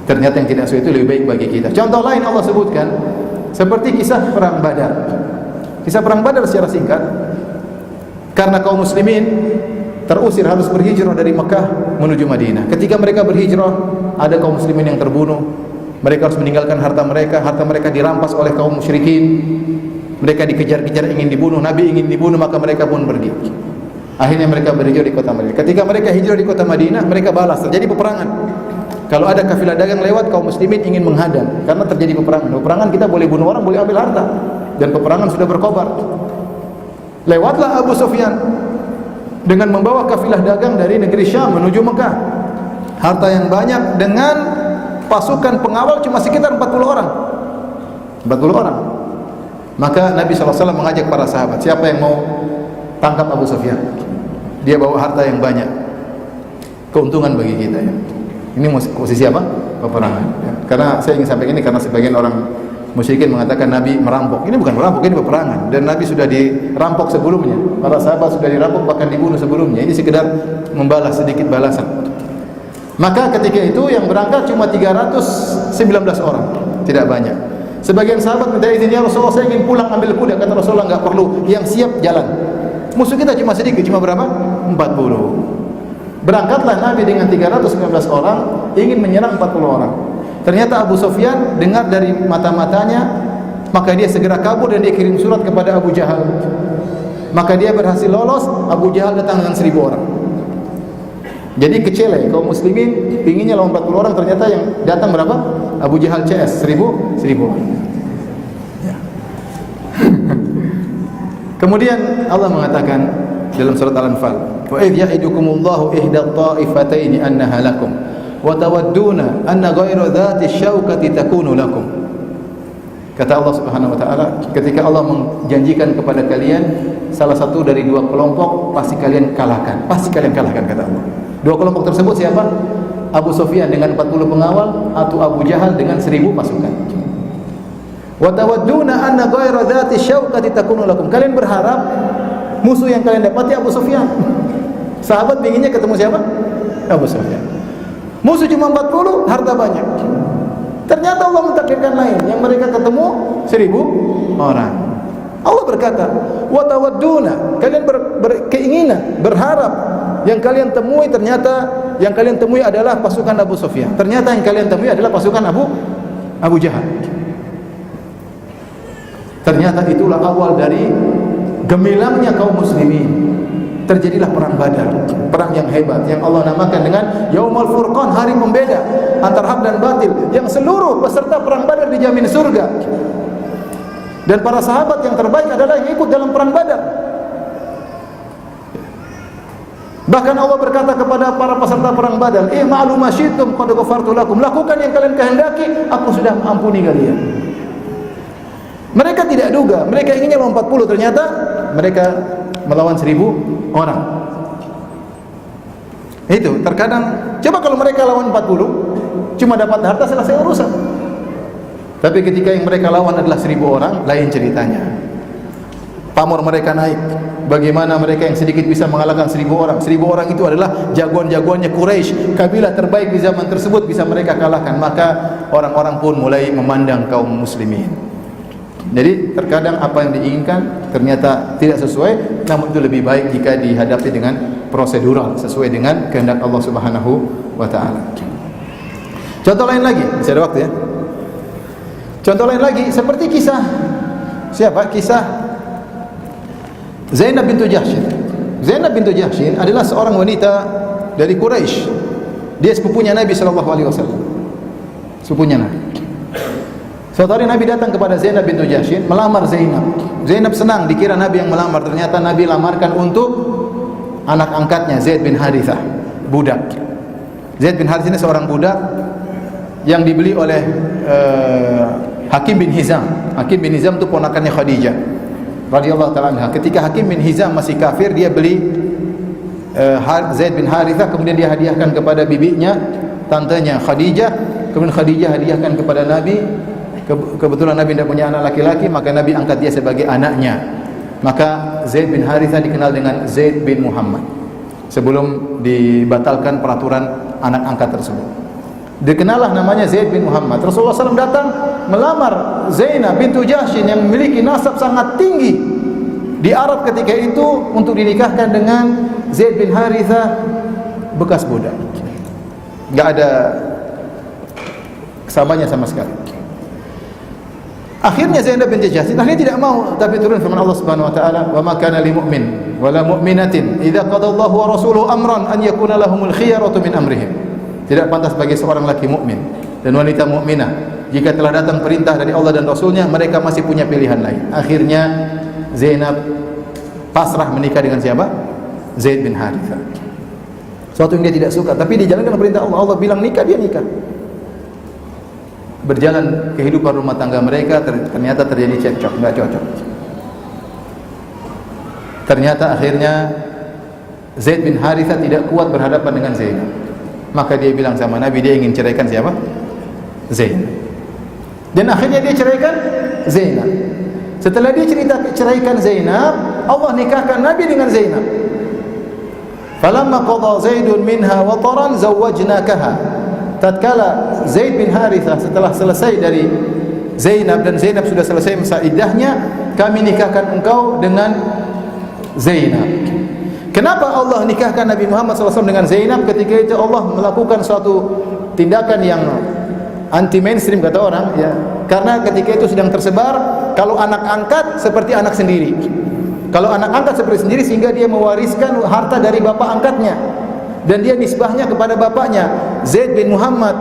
[SPEAKER 1] Ternyata yang tidak sesuai itu lebih baik bagi kita. Contoh lain Allah sebutkan seperti kisah perang Badar. Kisah perang Badar secara singkat, karena kaum muslimin terusir harus berhijrah dari Mekah menuju Madinah. Ketika mereka berhijrah, ada kaum muslimin yang terbunuh. Mereka harus meninggalkan harta mereka dirampas oleh kaum musyrikin. Mereka dikejar-kejar ingin dibunuh, Nabi ingin dibunuh, maka mereka pun pergi. Akhirnya mereka berhijrah di kota Madinah. Ketika mereka hijrah di kota Madinah, mereka balas, terjadi peperangan. Kalau ada kafilah dagang lewat, kaum muslimin ingin menghadang karena terjadi peperangan. Peperangan kita boleh bunuh orang, boleh ambil harta, dan peperangan sudah berkobar. Lewatlah Abu Sufyan dengan membawa kafilah dagang dari negeri Syam menuju Mekah. Harta yang banyak dengan pasukan pengawal cuma sekitar 40 orang. 40 orang. Maka Nabi SAW mengajak para sahabat, siapa yang mau tangkap Abu Sufyan? Dia bawa harta yang banyak. Keuntungan bagi kita ya. Ini posisi apa? Peperangan. Ya. Karena saya ingin sampaikan ini karena sebagian orang musyrikin mengatakan Nabi merampok. Ini bukan merampok, ini peperangan. Dan Nabi sudah dirampok sebelumnya. Para sahabat sudah dirampok bahkan dibunuh sebelumnya. Ini sekedar membalas sedikit balasan. Maka ketika itu yang berangkat cuma 319 orang, tidak banyak. Sebagian sahabat minta izin, ya Rasulullah saya ingin pulang ambil kuda. Kata Rasulullah enggak perlu, yang siap jalan. Musuh kita cuma sedikit, cuma berapa? 40. Berangkatlah Nabi dengan 319 orang ingin menyerang 40 orang. Ternyata Abu Sufyan dengar dari mata-matanya, maka dia segera kabur dan dia kirim surat kepada Abu Jahal. Maka dia berhasil lolos, Abu Jahal datang dengan 1000 orang. Jadi kecele kaum muslimin inginnya lawan 40 orang, ternyata yang datang berapa? Abu Jahal CS 1000 orang. Ya. Kemudian Allah mengatakan dalam surat Al-Anfal, wa idh ya'idukumullahu ihda at-ta'ifataini annaha lakum wa tawadduna anna ghayra dhati syaukati takunu lakum. Kata Allah Subhanahu wa taala, ketika Allah menjanjikan kepada kalian salah satu dari dua kelompok pasti kalian kalahkan. Pasti kalian kalahkan kata Allah. Dua kelompok tersebut siapa? Abu Sufyan dengan 40 pengawal atau Abu Jahal dengan 1000 pasukan. Wa tawadduna anna ghayra dhati syaukati takunu lakum. Kalian berharap musuh yang kalian dapati Abu Sufyan. Sahabat inginnya ketemu siapa? Abu Sufyan. Musuh cuma 40, harta banyak. Ternyata Allah mentakdirkan lain, yang mereka ketemu 1000 orang. Allah berkata, wa tawadduna, kalian berkeinginan, berharap yang kalian temui, ternyata yang kalian temui adalah pasukan Abu Sufyan. Ternyata yang kalian temui adalah pasukan Abu Jahal. Ternyata itulah awal dari gemilangnya kaum muslimin. terjadilah perang Badar, perang yang hebat yang Allah namakan dengan Yaumul Furqan, hari pembeda antara hak dan batil, yang seluruh peserta perang Badar dijamin surga. Dan para sahabat yang terbaik adalah yang ikut dalam perang Badar. Bahkan Allah berkata kepada para peserta perang Badar, "Ma'lu ma syi'tum qad ghafartu lakum." Lakukan yang kalian kehendaki, aku sudah ampuni kalian. Mereka tidak duga, mereka inginnya lawan 40, ternyata mereka melawan 1000 orang. Itu terkadang, coba kalau mereka lawan 40 cuma dapat harta, selesai urusan. Tapi ketika yang mereka lawan adalah 1000 orang, lain ceritanya. Pamor mereka naik. Bagaimana mereka yang sedikit bisa mengalahkan 1000 orang. 1000 orang itu adalah jagoan-jagoannya Quraisy, kabilah terbaik di zaman tersebut, bisa mereka kalahkan. Maka orang-orang pun mulai memandang kaum muslimin. Jadi terkadang apa yang diinginkan ternyata tidak sesuai, namun itu lebih baik jika dihadapi dengan prosedural, sesuai dengan kehendak Allah Subhanahu wa taala. Contoh lain lagi, masih ada waktu ya. Contoh lain lagi seperti kisah siapa? Kisah Zainab bintu Jahsy. Zainab bintu Jahsy adalah seorang wanita dari Quraisy. Dia sepupunya Nabi sallallahu alaihi wasallam. Sepupunya Nabi. Suatu hari Nabi datang kepada Zainab bintu Jahsy, melamar Zainab. Zainab senang, dikira Nabi yang melamar, ternyata Nabi lamarkan untuk anak angkatnya, Zaid bin Harithah, budak. Zaid bin Harithah ini seorang budak yang dibeli oleh Hakim bin Hizam. Hakim bin Hizam itu ponakannya Khadijah radhiyallahu taala anha. Ketika Hakim bin Hizam masih kafir, dia beli Zaid bin Harithah, kemudian dia hadiahkan kepada bibinya, tantenya Khadijah. Kemudian Khadijah hadiahkan kepada Nabi. Kebetulan Nabi tidak punya anak laki-laki, maka Nabi angkat dia sebagai anaknya. Maka Zaid bin Harithah dikenal dengan Zaid bin Muhammad sebelum dibatalkan peraturan anak angkat tersebut. Dikenallah namanya Zaid bin Muhammad. Rasulullah SAW datang melamar Zainab bintu Jahsy yang memiliki nasab sangat tinggi di Arab ketika itu untuk dinikahkan dengan Zaid bin Harithah, bekas budak. Enggak ada kesamanya sama sekali. Akhirnya Zainab binti Jahsy akhirnya tidak mau, tapi turun firman Allah Subhanahu wa taala, "Wa ma kana lil mu'min wa la mu'minatin idza qada Allahu wa rasuluhu amran an yakuna lahumul khiyaratu min amrihim." Tidak pantas bagi seorang laki mukmin dan wanita mukminah jika telah datang perintah dari Allah dan Rasulnya, mereka masih punya pilihan lain. Akhirnya Zainab pasrah menikah dengan siapa? Zaid bin Harithah. Suatu yang dia tidak suka, tapi dijalankan perintah Allah. Allah bilang nikah, dia nikah. Berjalan kehidupan rumah tangga mereka, ternyata terjadi cekcok, enggak cocok. Ternyata akhirnya Zaid bin Harithah tidak kuat berhadapan dengan Zainab. Maka dia bilang sama Nabi, dia ingin ceraikan siapa? Zainab. Dan akhirnya dia ceraikan Zainab. Setelah dia ceraikan Zainab, Allah nikahkan Nabi dengan Zainab. Falamma qada Zaidun minha wataran zawwajnakaha. Tatkala Zaid bin Harithah setelah selesai dari Zainab dan Zainab sudah selesai masa iddahnya, kami nikahkan engkau dengan Zainab. Kenapa Allah nikahkan Nabi Muhammad SAW dengan Zainab? Ketika itu Allah melakukan suatu tindakan yang anti mainstream kata orang, ya. Karena ketika itu sedang tersebar kalau anak angkat seperti anak sendiri. Kalau anak angkat seperti sendiri sehingga dia mewariskan harta dari bapak angkatnya. Dan dia nisbahnya kepada bapaknya, Zaid bin Muhammad.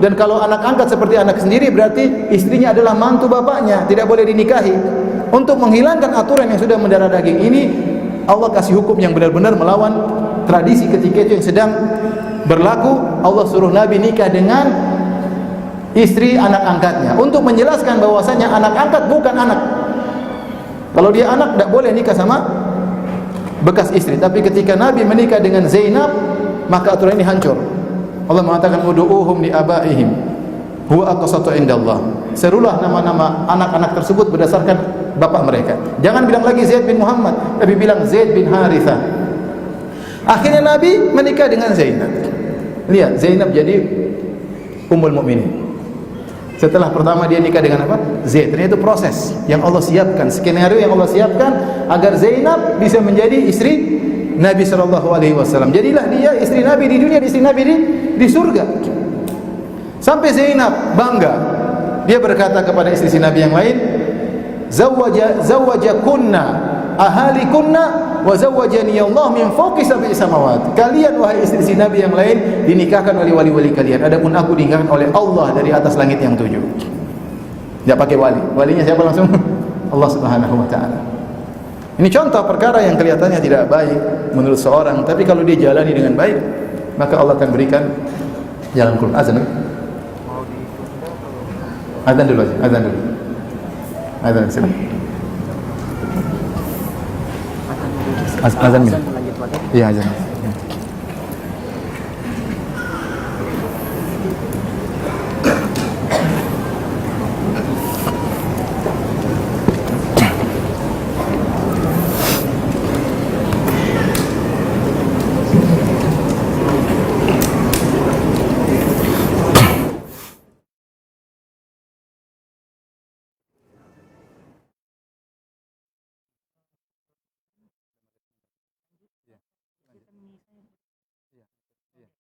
[SPEAKER 1] Dan kalau anak angkat seperti anak sendiri, berarti istrinya adalah mantu bapaknya, tidak boleh dinikahi. Untuk menghilangkan aturan yang sudah mendarah daging ini, Allah kasih hukum yang benar-benar melawan tradisi ketika itu yang sedang berlaku. Allah suruh Nabi nikah dengan istri anak angkatnya, untuk menjelaskan bahwasanya anak angkat bukan anak. Kalau dia anak, tidak boleh nikah sama bekas istri. Tapi ketika Nabi menikah dengan Zainab, maka aturan ini hancur. Allah mengatakan ud'uuhum li abaihim huwa aqsatu indallah. Serulah nama-nama anak-anak tersebut berdasarkan bapak mereka. Jangan bilang lagi Zaid bin Muhammad, tapi bilang Zaid bin Harithah. Akhirnya Nabi menikah dengan Zainab. Lihat, Zainab jadi ummul mukminin. Setelah pertama dia nikah dengan apa? Zaid. Ternyata itu proses yang Allah siapkan, skenario yang Allah siapkan agar Zainab bisa menjadi istri Nabi SAW. Jadilah dia istri Nabi di dunia, istri Nabi di surga. Sampai Zainab bangga. Dia berkata kepada istri Nabi yang lain, zawwajakunna ahalikunna wa zawwajani Allah min fawqi sab'i samawat. Kalian wahai istri Nabi yang lain dinikahkan oleh wali-wali kalian. Adapun aku dinikahkan oleh Allah dari atas langit yang 7. Tidak pakai wali. Walinya siapa langsung? Allah Subhanahu wa taala. Ini contoh perkara yang kelihatannya tidak baik menurut seorang, tapi kalau dia jalani dengan baik, maka Allah akan berikan jalan keluar. Azan. Azan dulu aja. Azan dulu. Azan silakan. Azan dulu. Iya, azan.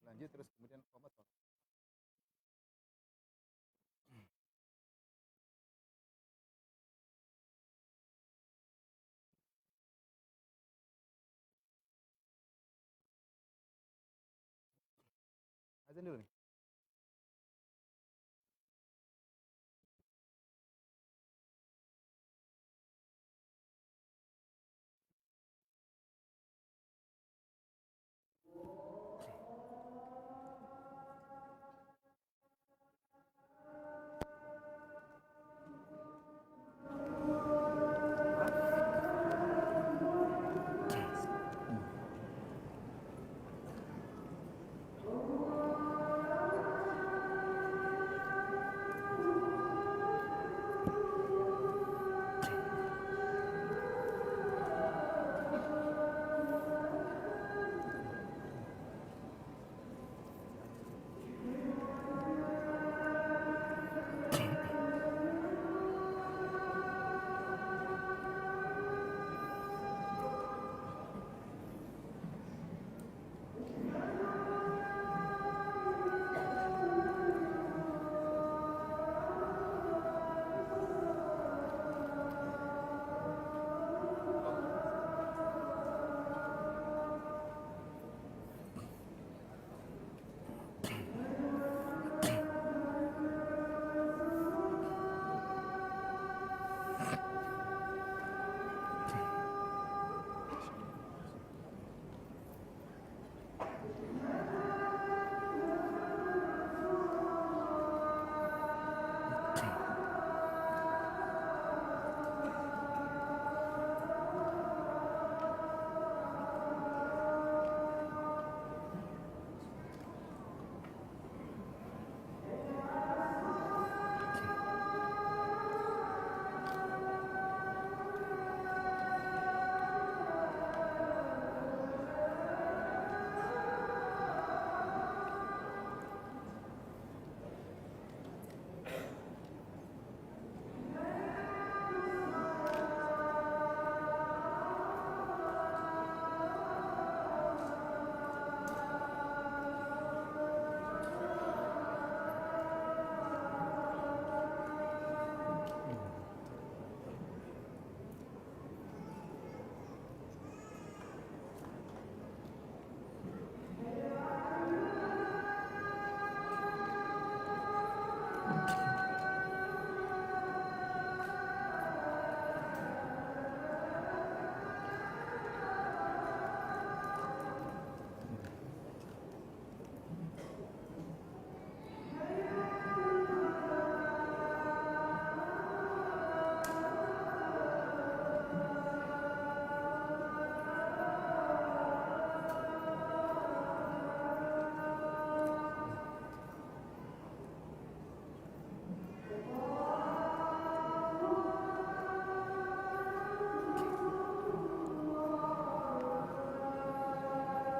[SPEAKER 1] Lanjut terus kemudian qomat. Azan dulu nih.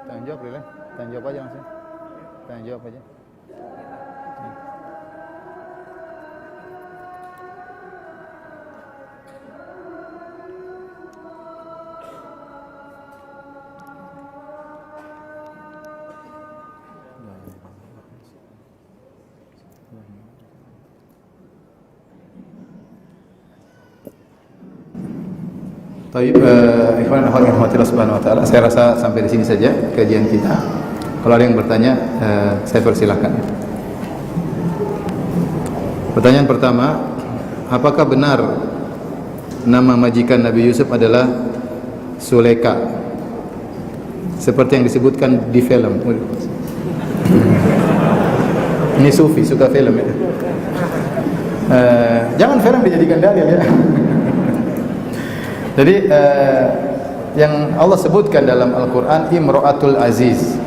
[SPEAKER 1] Tanya jawab boleh? Tanya jawab aja langsung. Tanya jawab aja. Taib, ikhwan dan akhwat yang dirahmati Allah Subhanahu wa taala. Saya rasa sampai di sini saja kajian kita. Kalau ada yang bertanya, saya persilahkan. Pertanyaan pertama, apakah benar nama majikan Nabi Yusuf adalah Suleka? Seperti yang disebutkan di film. Ini sufi, suka film ya. Jangan film dijadikan dalil ya. Jadi yang Allah sebutkan dalam Al-Quran, Imro'atul Aziz,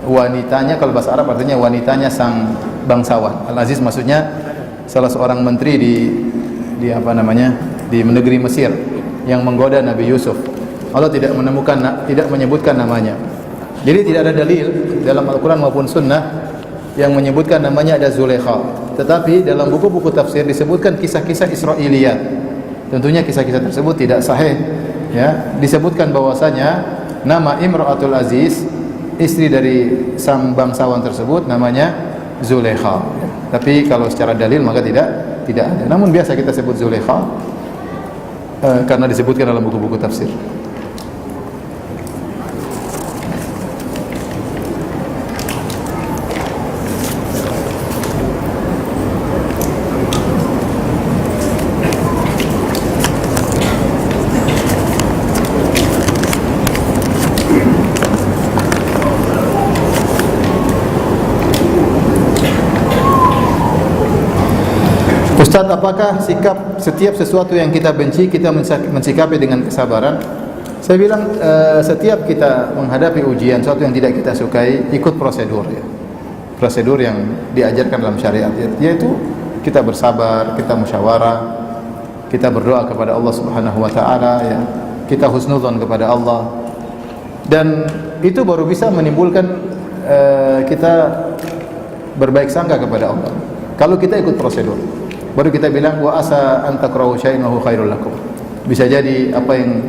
[SPEAKER 1] wanitanya, kalau bahasa Arab artinya wanitanya sang bangsawan. Al-Aziz maksudnya salah seorang menteri di apa namanya, di negeri Mesir yang menggoda Nabi Yusuf. Allah tidak menyebutkan namanya. Jadi tidak ada dalil dalam Al-Quran maupun Sunnah yang menyebutkan namanya ada Zulaikha. Tetapi dalam buku-buku tafsir disebutkan kisah-kisah Israiliyat. Tentunya kisah-kisah tersebut tidak sahih, ya. Disebutkan bahwasanya nama Imro'atul Aziz, istri dari sang bangsawan tersebut, namanya Zulaikha. Tapi kalau secara dalil maka tidak ada. Namun biasa kita sebut Zulaikha karena disebutkan dalam buku-buku tafsir. Ustaz, apakah sikap setiap sesuatu yang kita benci kita mensikapi dengan kesabaran? Saya bilang setiap kita menghadapi ujian, sesuatu yang tidak kita sukai, ikut prosedur ya. Prosedur yang diajarkan dalam syariat, yaitu kita bersabar, kita musyawarah, kita berdoa kepada Allah Subhanahu wa taala ya. Kita husnudzon kepada Allah. Dan itu baru bisa menimbulkan kita berbaik sangka kepada Allah. Kalau kita ikut prosedur, baru kita bilang wa asa an takrahu syai'an wa khairul lakum. Bisa jadi apa yang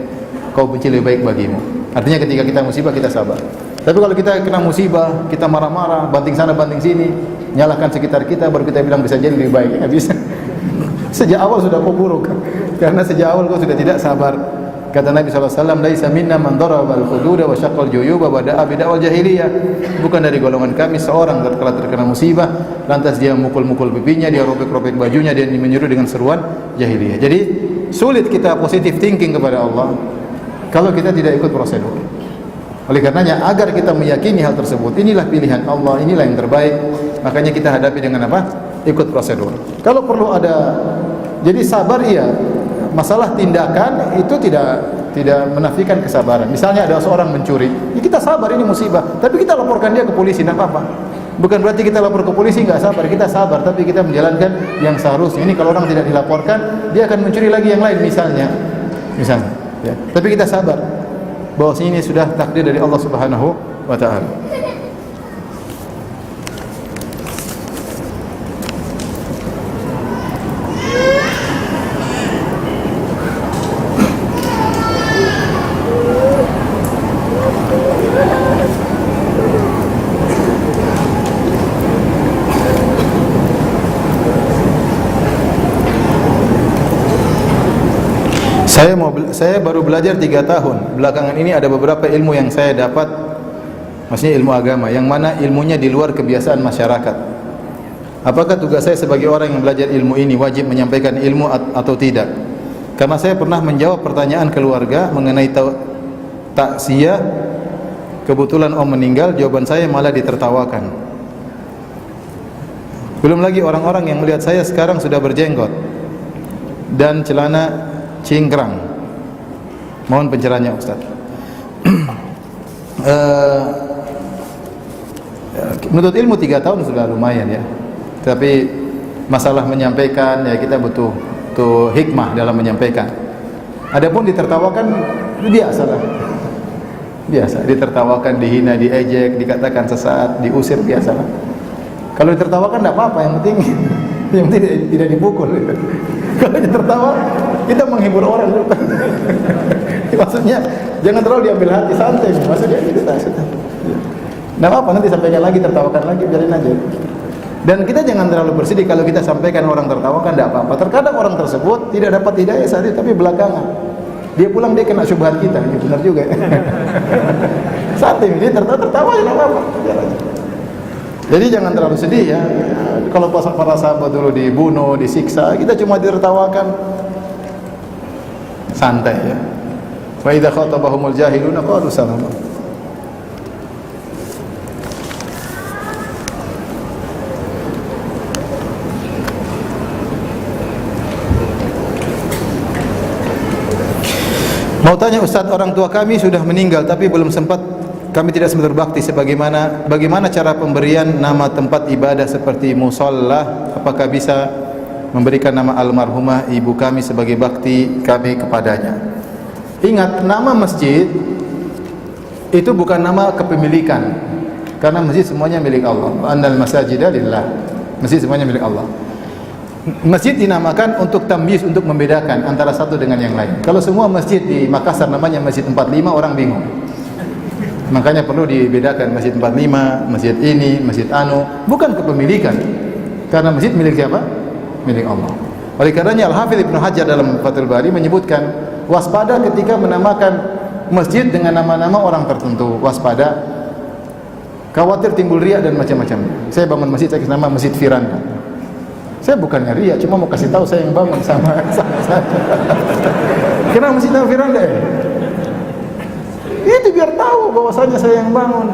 [SPEAKER 1] kau benci lebih baik bagimu. Artinya ketika kita musibah kita sabar. Tapi kalau kita kena musibah, kita marah-marah, banting sana banting sini, nyalahkan sekitar kita, baru kita bilang bisa jadi lebih baik. Enggak bisa. Sejak awal sudah kau buruk. Karena sejak awal kau sudah tidak sabar. Kata Nabi SAW, laisa minna man daraba al-hududa wa syaqqal juyuba wa da'a bid'awal jahiliyah. Bukan dari golongan kami seorang tatkala terkena musibah lantas dia mukul-mukul pipinya, dia robek-robek bajunya, dia menyuruh dengan seruan jahiliyah. Jadi sulit kita positive thinking kepada Allah kalau kita tidak ikut prosedur. Oleh karenanya agar kita meyakini hal tersebut, inilah pilihan Allah, inilah yang terbaik, makanya kita hadapi dengan apa? Ikut prosedur. Kalau perlu ada, jadi sabar iya. Masalah tindakan itu tidak menafikan kesabaran. Misalnya ada seorang mencuri, ya kita sabar, ini musibah, tapi kita laporkan dia ke polisi, tidak apa-apa. Bukan berarti kita lapor ke polisi nggak sabar, kita sabar, tapi kita menjalankan yang seharusnya. Ini kalau orang tidak dilaporkan, dia akan mencuri lagi yang lain misalnya, ya. Tapi kita sabar, bahwa ini sudah takdir dari Allah Subhanahu wa taala. Saya baru belajar 3 tahun. Belakangan ini ada beberapa ilmu yang saya dapat, maksudnya ilmu agama, yang mana ilmunya di luar kebiasaan masyarakat. Apakah tugas saya sebagai orang yang belajar ilmu ini wajib menyampaikan ilmu atau tidak? Karena saya pernah menjawab pertanyaan keluarga mengenai taksiyah, kebetulan om meninggal, jawaban saya malah ditertawakan. Belum lagi orang-orang yang melihat saya sekarang sudah berjenggot dan celana cingkrang. Mohon pencerahannya Ustaz. Menuntut ilmu 3 tahun sudah lumayan ya. Tapi masalah menyampaikan ya kita butuh hikmah dalam menyampaikan. Adapun ditertawakan biasalah. Biasa, ditertawakan, dihina, diejek, dikatakan sesat, diusir biasalah. Kalau ditertawakan tidak apa-apa, yang penting tidak dipukul. Kalau ditertawa kita menghibur orang. Maksudnya jangan terlalu diambil hati, santai. Maksudnya itu sudah. Tidak apa-apa, nanti sampaikan lagi, tertawakan lagi, biarin aja. Dan kita jangan terlalu bersedih kalau kita sampaikan orang tertawakan, tidak apa-apa. Terkadang orang tersebut tidak dapat hidayah saat itu, tapi belakangan Dia pulang dia kena syubhat kita. Ya, benar juga. Santai, dia tertawa aja apa-apa. Jadi jangan terlalu sedih ya. Kalau para sahabat dulu dibunuh, disiksa, kita cuma ditertawakan. Santai ya. Fa idza khatabahumul jahiluna qalu salama. Mau tanya Ustaz, orang tua kami sudah meninggal tapi belum sempat, kami tidak sempat berbakti bagaimana cara pemberian nama tempat ibadah seperti musalla? Apakah bisa memberikan nama almarhumah ibu kami sebagai bakti kami kepadanya? Ingat, nama masjid itu bukan nama kepemilikan, karena masjid semuanya milik Allah. Annal masajida lillah. Masjid semuanya milik Allah. Masjid dinamakan untuk tamyiz, untuk membedakan antara satu dengan yang lain. Kalau semua masjid di Makassar namanya Masjid 45, orang bingung. Makanya perlu dibedakan Masjid 45, masjid ini, masjid anu, bukan kepemilikan. Karena masjid milik siapa? Milik Allah. Oleh karenanya Al-Hafidz Ibnu Hajar dalam Fathul Bari menyebutkan, waspada ketika menamakan masjid dengan nama-nama orang tertentu. Waspada, khawatir timbul riya dan macam-macam. Saya bangun masjid, saya kasih nama Masjid Firanda. Saya bukannya riya, cuma mau kasih tahu saya yang bangun sama. Kenapa masjid nama Firanda ya? Itu biar tahu bahwasanya saya yang bangun.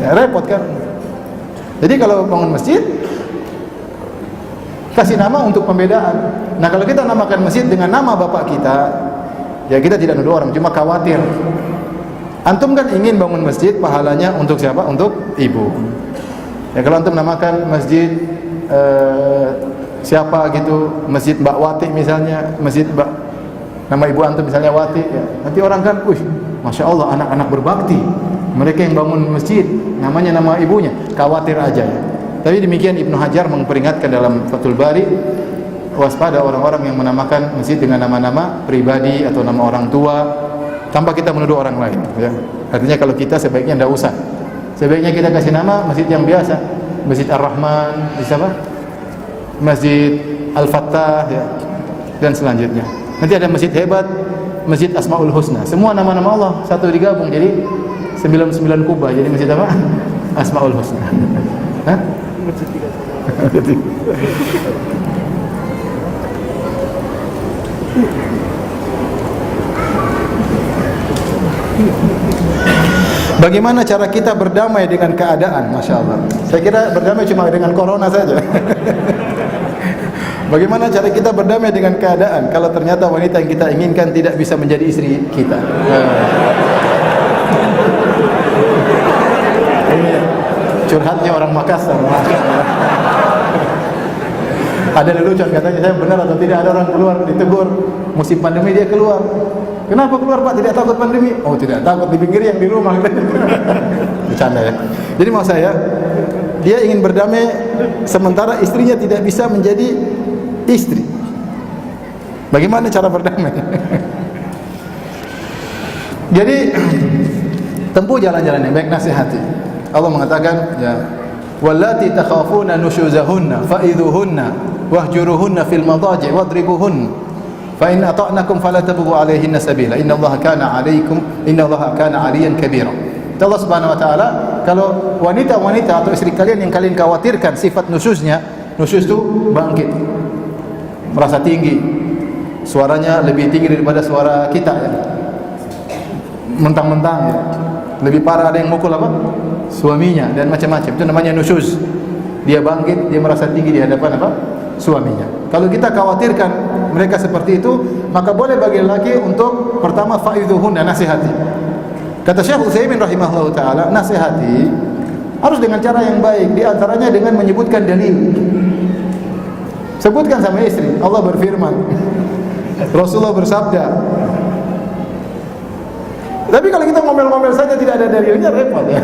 [SPEAKER 1] Ya, repot kan? Jadi kalau bangun masjid, kasih nama untuk pembedaan. Nah, kalau kita namakan masjid dengan nama bapak kita, ya kita tidak nuduh orang, cuma khawatir. Antum kan ingin bangun masjid, pahalanya untuk siapa? Untuk ibu. Ya kalau antum namakan masjid siapa gitu, masjid Mbak Wati misalnya, masjid Mbak, nama ibu antum misalnya Wati, ya. Nanti orang kan, Masya Allah, anak-anak berbakti, mereka yang bangun masjid, namanya nama ibunya, khawatir aja ya. Tapi demikian Ibnu Hajar memperingatkan dalam Fathul Bari, waspada orang-orang yang menamakan masjid dengan nama-nama pribadi atau nama orang tua tanpa kita menuduh orang lain ya. Artinya kalau kita sebaiknya tidak usah. Sebaiknya kita kasih nama masjid yang biasa, Masjid Ar-Rahman, Masjid Al-Fattah ya, dan selanjutnya. Nanti ada masjid hebat, Masjid Asmaul Husna. Semua nama-nama Allah satu digabung jadi 99 kubah. Jadi masjid apa? Asmaul Husna. Hah? Bagaimana cara kita berdamai dengan keadaan? Masya Allah. Saya kira berdamai cuma dengan corona saja. Bagaimana cara kita berdamai dengan keadaan kalau ternyata wanita yang kita inginkan tidak bisa menjadi istri kita? Ini curhatnya orang Makassar. Ada lelucon katanya, saya benar atau tidak, ada orang keluar ditegur musim pandemi, dia keluar. Kenapa keluar Pak? Tidak takut pandemi? Oh tidak takut, di pinggir yang di rumah. Bercanda ya. Jadi maksud saya, dia ingin berdamai sementara istrinya tidak bisa menjadi istri. Bagaimana cara berdamai? Jadi tempuh jalan-jalan yang baik, nasihati. Allah mengatakan ya, wallati takhafuna nushuzahunna fa'idhuhunna wahjuruhunna fil madaji' wadribuhunna fa in ata'nakum fala tabghu 'alayhinna sabila innallaha kana 'aliyan kabira. Allah Subhanahu wa taala, kalau wanita-wanita atau istri kalian yang kalian khawatirkan sifat nusyuznya, nusyuz itu bangkit, merasa tinggi, suaranya lebih tinggi daripada suara kita ya. Mentang-mentang ya. Lebih parah, ada yang mukul apa? Suaminya dan macam-macam. Itu namanya nusyuz. Dia bangkit, dia merasa tinggi di hadapan apa? Suaminya. Kalau kita khawatirkan mereka seperti itu, maka boleh bagi lelaki untuk pertama fa'idhuhunna, nasihati. Kata Syekh Utsaimin rahimahullah taala, nasihati harus dengan cara yang baik, di antaranya dengan menyebutkan dalil. Sebutkan sama istri, Allah berfirman, Rasulullah bersabda. Tapi kalau kita ngomel-ngomel saja tidak ada dalilnya, repot ya.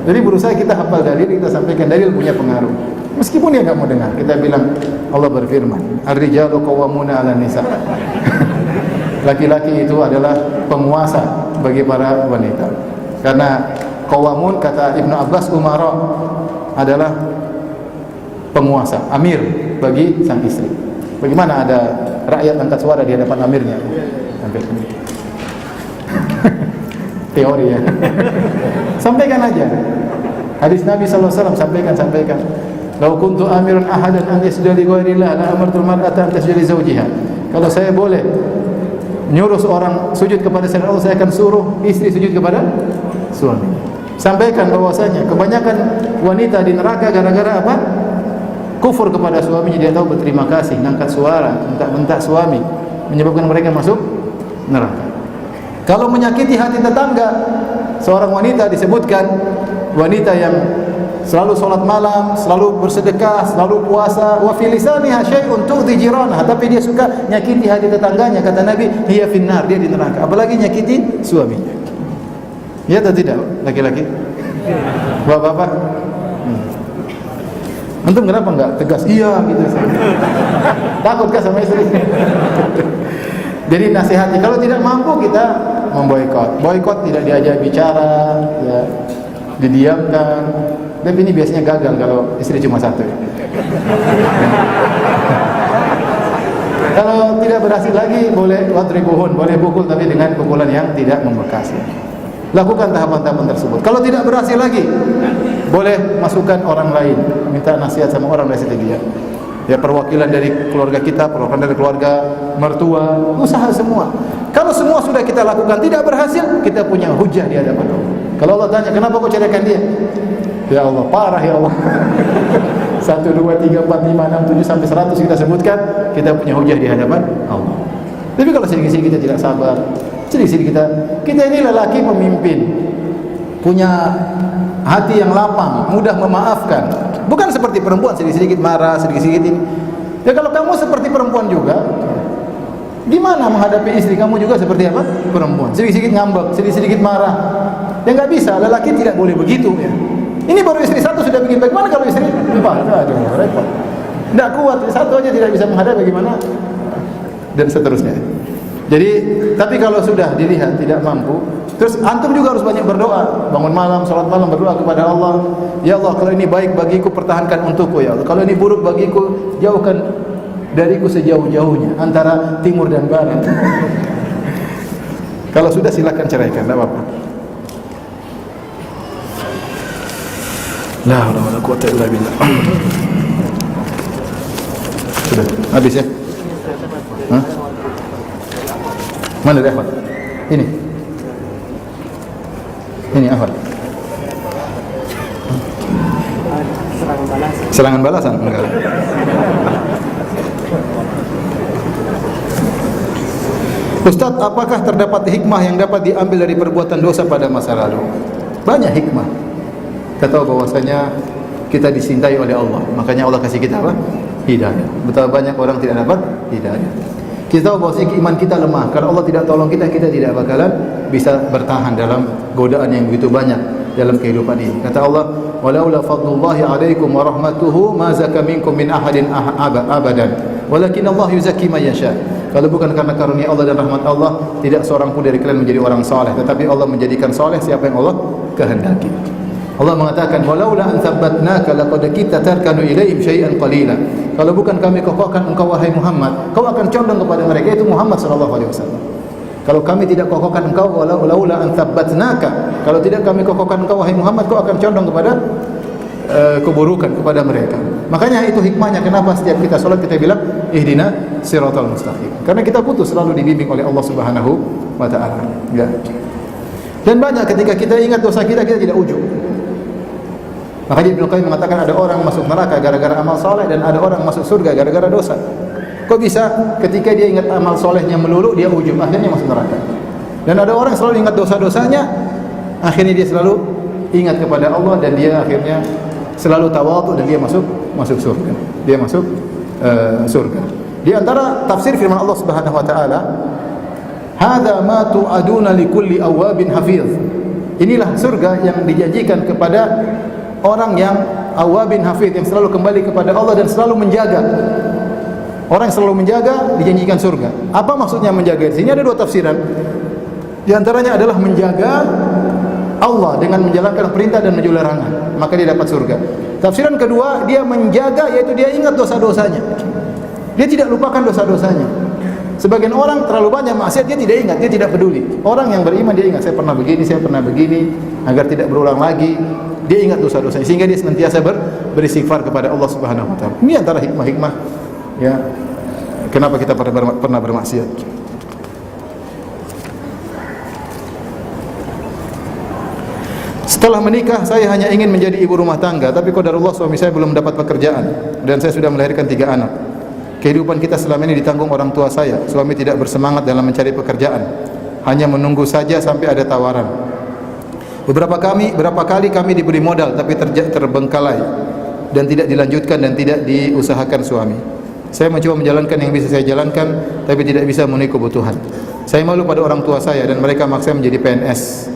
[SPEAKER 1] Jadi berusaha kita hafal dalil, kita sampaikan dalil punya pengaruh. Meskipun dia enggak mau dengar, kita bilang Allah berfirman, ar-rijalu qawwamuna 'alan nisa. Laki-laki itu adalah penguasa bagi para wanita. Karena qawamun, kata Ibnu Abbas, umara adalah penguasa, amir bagi sang istri. Bagaimana ada rakyat angkat suara di hadapan amirnya? Sampaikan. Teori ya. Sampaikan aja. Hadis Nabi SAW, sampaikan. Lau kuntu amiran ahadan an yasjuda li ghairillah la amartu al-mar'ata an tasjuda li zawjiha. Kalau saya boleh nyuruh seorang sujud kepada selain Allah, saya akan suruh istri sujud kepada suami. Sampaikan bahwasanya kebanyakan wanita di neraka gara-gara apa? Kufur kepada suaminya, dia tahu berterima kasih, ngangkat suara, bentak suami, menyebabkan mereka masuk neraka. Kalau menyakiti hati tetangga, seorang wanita disebutkan wanita yang selalu sholat malam, selalu bersedekah, selalu puasa, wa fi lisaniha syai'un tu'dhi jiranah, tapi dia suka nyakiti hati tetangganya, kata Nabi, hiya finnar, dia di neraka. Apalagi nyakiti suaminya. Ya atau tidak laki-laki? Bapak-bapak? Antum kenapa enggak tegas? Iya gitu. Takut kah sama istri? Jadi nasihatnya, kalau tidak mampu kita memboikot. Boikot tidak diajak bicara, ya, didiamkan. Tapi ini biasanya gagal kalau istri cuma satu. Kalau tidak berhasil lagi, boleh wadribuhun, boleh pukul, tapi dengan pukulan yang tidak membekas. Lakukan tahapan-tahapan tersebut. Kalau tidak berhasil lagi, boleh masukkan orang lain, minta nasihat sama orang dari situ dia. Ya, perwakilan dari keluarga kita, perwakilan dari keluarga mertua, usaha semua. Kalau semua sudah kita lakukan tidak berhasil, kita punya hujah di hadapan Allah. Kalau Allah tanya, kenapa kau ceraikan dia? Ya Allah, parah ya Allah. 1, 2, 3, 4, 5, 6, 7 sampai 100 kita sebutkan, kita punya hujah di hadapan Allah. Tapi kalau sedikit-sedikit kita tidak sabar, sedikit-sedikit kita ini lelaki pemimpin, punya hati yang lapang, mudah memaafkan. Bukan seperti perempuan, sedikit-sedikit marah, sedikit-sedikit ini. Ya kalau kamu seperti perempuan juga, gimana menghadapi istri kamu juga seperti apa? Perempuan. Sedikit-sedikit ngambek, sedikit-sedikit marah. Ya enggak bisa, lelaki tidak boleh begitu ya. Ini baru istri satu sudah bikin bagaimana kalau istri 4? Aduh, repot. Enggak kuat, satu aja tidak bisa menghadapi bagaimana? Dan seterusnya. Jadi, tapi kalau sudah dilihat tidak mampu, terus antum juga harus banyak berdoa, bangun malam, salat malam, berdoa kepada Allah. Ya Allah, kalau ini baik bagiku, pertahankan untukku ya Allah. Kalau ini buruk bagiku, jauhkan dariku sejauh-jauhnya antara timur dan barat. Kalau sudah silakan ceraikan, tidak apa-apa. La haula wala quwwata illa billah. Sudah habis ya? Hah? Mana dia Ahmad? Ini Ahmad. Serangan balasan. Enggak. Ustaz, apakah terdapat hikmah yang dapat diambil dari perbuatan dosa pada masa lalu? Banyak hikmah. Kita tahu bahwasanya kita dicintai oleh Allah, makanya Allah kasih kita apa? Hidayah. Betapa banyak orang tidak dapat hidayah. Kita tahu bahwa iman kita lemah. Kalau Allah tidak tolong kita, kita tidak bakalan bisa bertahan dalam godaan yang begitu banyak dalam kehidupan ini. Kata Allah, "Walaula fadlullahi 'alaikum wa rahmatuhu ma zaka minkum min ahadin abadan, walakin Allah yuzakki man yasha." Kalau bukan karena karunia Allah dan rahmat Allah, tidak seorang pun dari kalian menjadi orang saleh, tetapi Allah menjadikan saleh siapa yang Allah kehendaki. Allah mengatakan, "Walaula an thabbatnaka laqad kita tarkanu ilaihim syai'an qalila." Kalau bukan kami kokohkan engkau wahai Muhammad, kau akan condong kepada mereka, itu Muhammad sallallahu alaihi wasallam. Kalau kami tidak kokohkan engkau, walaula an thabbatnaka, kalau tidak kami kokohkan engkau wahai Muhammad, kau akan condong kepada keburukan kepada mereka. Makanya itu hikmahnya kenapa setiap kita salat kita bilang ihdina siratal mustaqim. Karena kita butuh selalu dibimbing oleh Allah Subhanahu wa taala. Ya. Dan banyak ketika kita ingat dosa kita tidak ujub. Makanya Ibnu Qayyim mengatakan ada orang masuk neraka gara-gara amal soleh dan ada orang masuk surga gara-gara dosa. Kok bisa? Ketika dia ingat amal solehnya melulu, dia ujub, akhirnya masuk neraka. Dan ada orang selalu ingat dosa-dosanya, akhirnya dia selalu ingat kepada Allah dan dia akhirnya selalu tawadhu dan dia masuk surga. Dia masuk surga. Di antara tafsir firman Allah Subhanahu wa taala, "Hadza ma tu'aduna likulli awwabin hafiz." Inilah surga yang dijanjikan kepada orang yang awabin hafid, yang selalu kembali kepada Allah dan selalu menjaga. Orang yang selalu menjaga dijanjikan surga. Apa maksudnya menjaga? Di sini ada dua tafsiran. Di antaranya adalah menjaga Allah dengan menjalankan perintah dan menjauhi larangan, maka dia dapat surga. Tafsiran kedua, dia menjaga yaitu dia ingat dosa-dosanya. Dia tidak lupakan dosa-dosanya. Sebagian orang terlalu banyak maksiat, dia tidak ingat, dia tidak peduli. Orang yang beriman dia ingat, saya pernah begini, agar tidak berulang lagi. Dia ingat dosa-dosanya sehingga dia senantiasa beristighfar kepada Allah Subhanahu wa taala. Ini antara hikmah-hikmah ya kenapa kita pernah bermaksiat. Setelah menikah saya hanya ingin menjadi ibu rumah tangga, tapi qadarullah suami saya belum mendapat pekerjaan dan saya sudah melahirkan 3 anak. Kehidupan kita selama ini ditanggung orang tua saya. Suami tidak bersemangat dalam mencari pekerjaan, hanya menunggu saja sampai ada tawaran. Berapa kali kami diberi modal tapi terbengkalai dan tidak dilanjutkan dan tidak diusahakan suami. Saya mencoba menjalankan yang bisa saya jalankan tapi tidak bisa memenuhi kebutuhan. Saya malu pada orang tua saya dan mereka maksa menjadi PNS.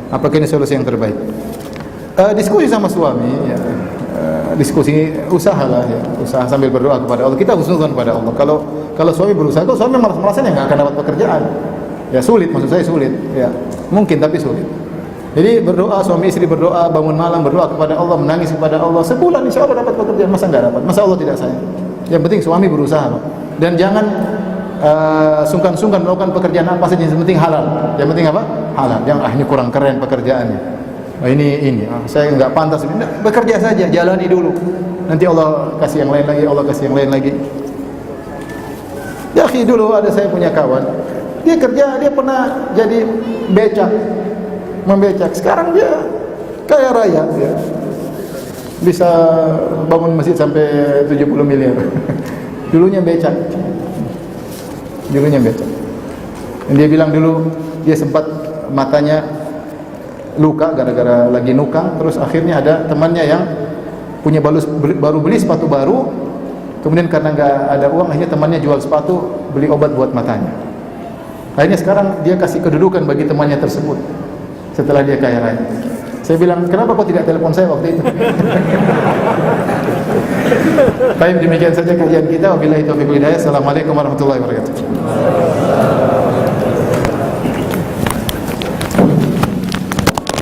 [SPEAKER 1] Apakah ini solusi yang terbaik? Diskusi sama suami ya. Diskusi, usahalah ya. Usaha sambil berdoa kepada Allah. Kita husnuzan kepada Allah. Kalau suami berusaha, kalau suami merasa nggak akan dapat pekerjaan. Ya sulit, maksud saya sulit ya. Mungkin tapi sulit. Jadi berdoa, suami istri berdoa, bangun malam berdoa kepada Allah, menangis kepada Allah. Sebulan insya Allah dapat pekerjaan. Masa enggak dapat? Masa Allah tidak sayang? Yang penting suami berusaha. Dan jangan sungkan-sungkan melakukan pekerjaan apa saja, yang penting halal. Yang penting apa? Halal. Jangan ini kurang keren pekerjaannya. Saya enggak pantas. Bekerja saja, jalani dulu. Nanti Allah kasih yang lain lagi, Allah kasih yang lain lagi. Ya akhi, dulu ada saya punya kawan. Dia kerja, dia pernah jadi becak. Membecak. Sekarang dia kaya raya ya. Bisa bangun masjid sampai 70 miliar. Dulunya becak. Dan dia bilang dulu dia sempat matanya luka gara-gara lagi nukang, terus akhirnya ada temannya yang punya baru beli sepatu baru, kemudian karena nggak ada uang akhirnya temannya jual sepatu, beli obat buat matanya. Akhirnya sekarang dia kasih kedudukan bagi temannya tersebut setelah dia kaya raya. Saya bilang, kenapa kau tidak telepon saya waktu itu? Baik, demikian saja kajian kita. Wabillahi taufiq wal hidayah. Assalamualaikum warahmatullahi wabarakatuh.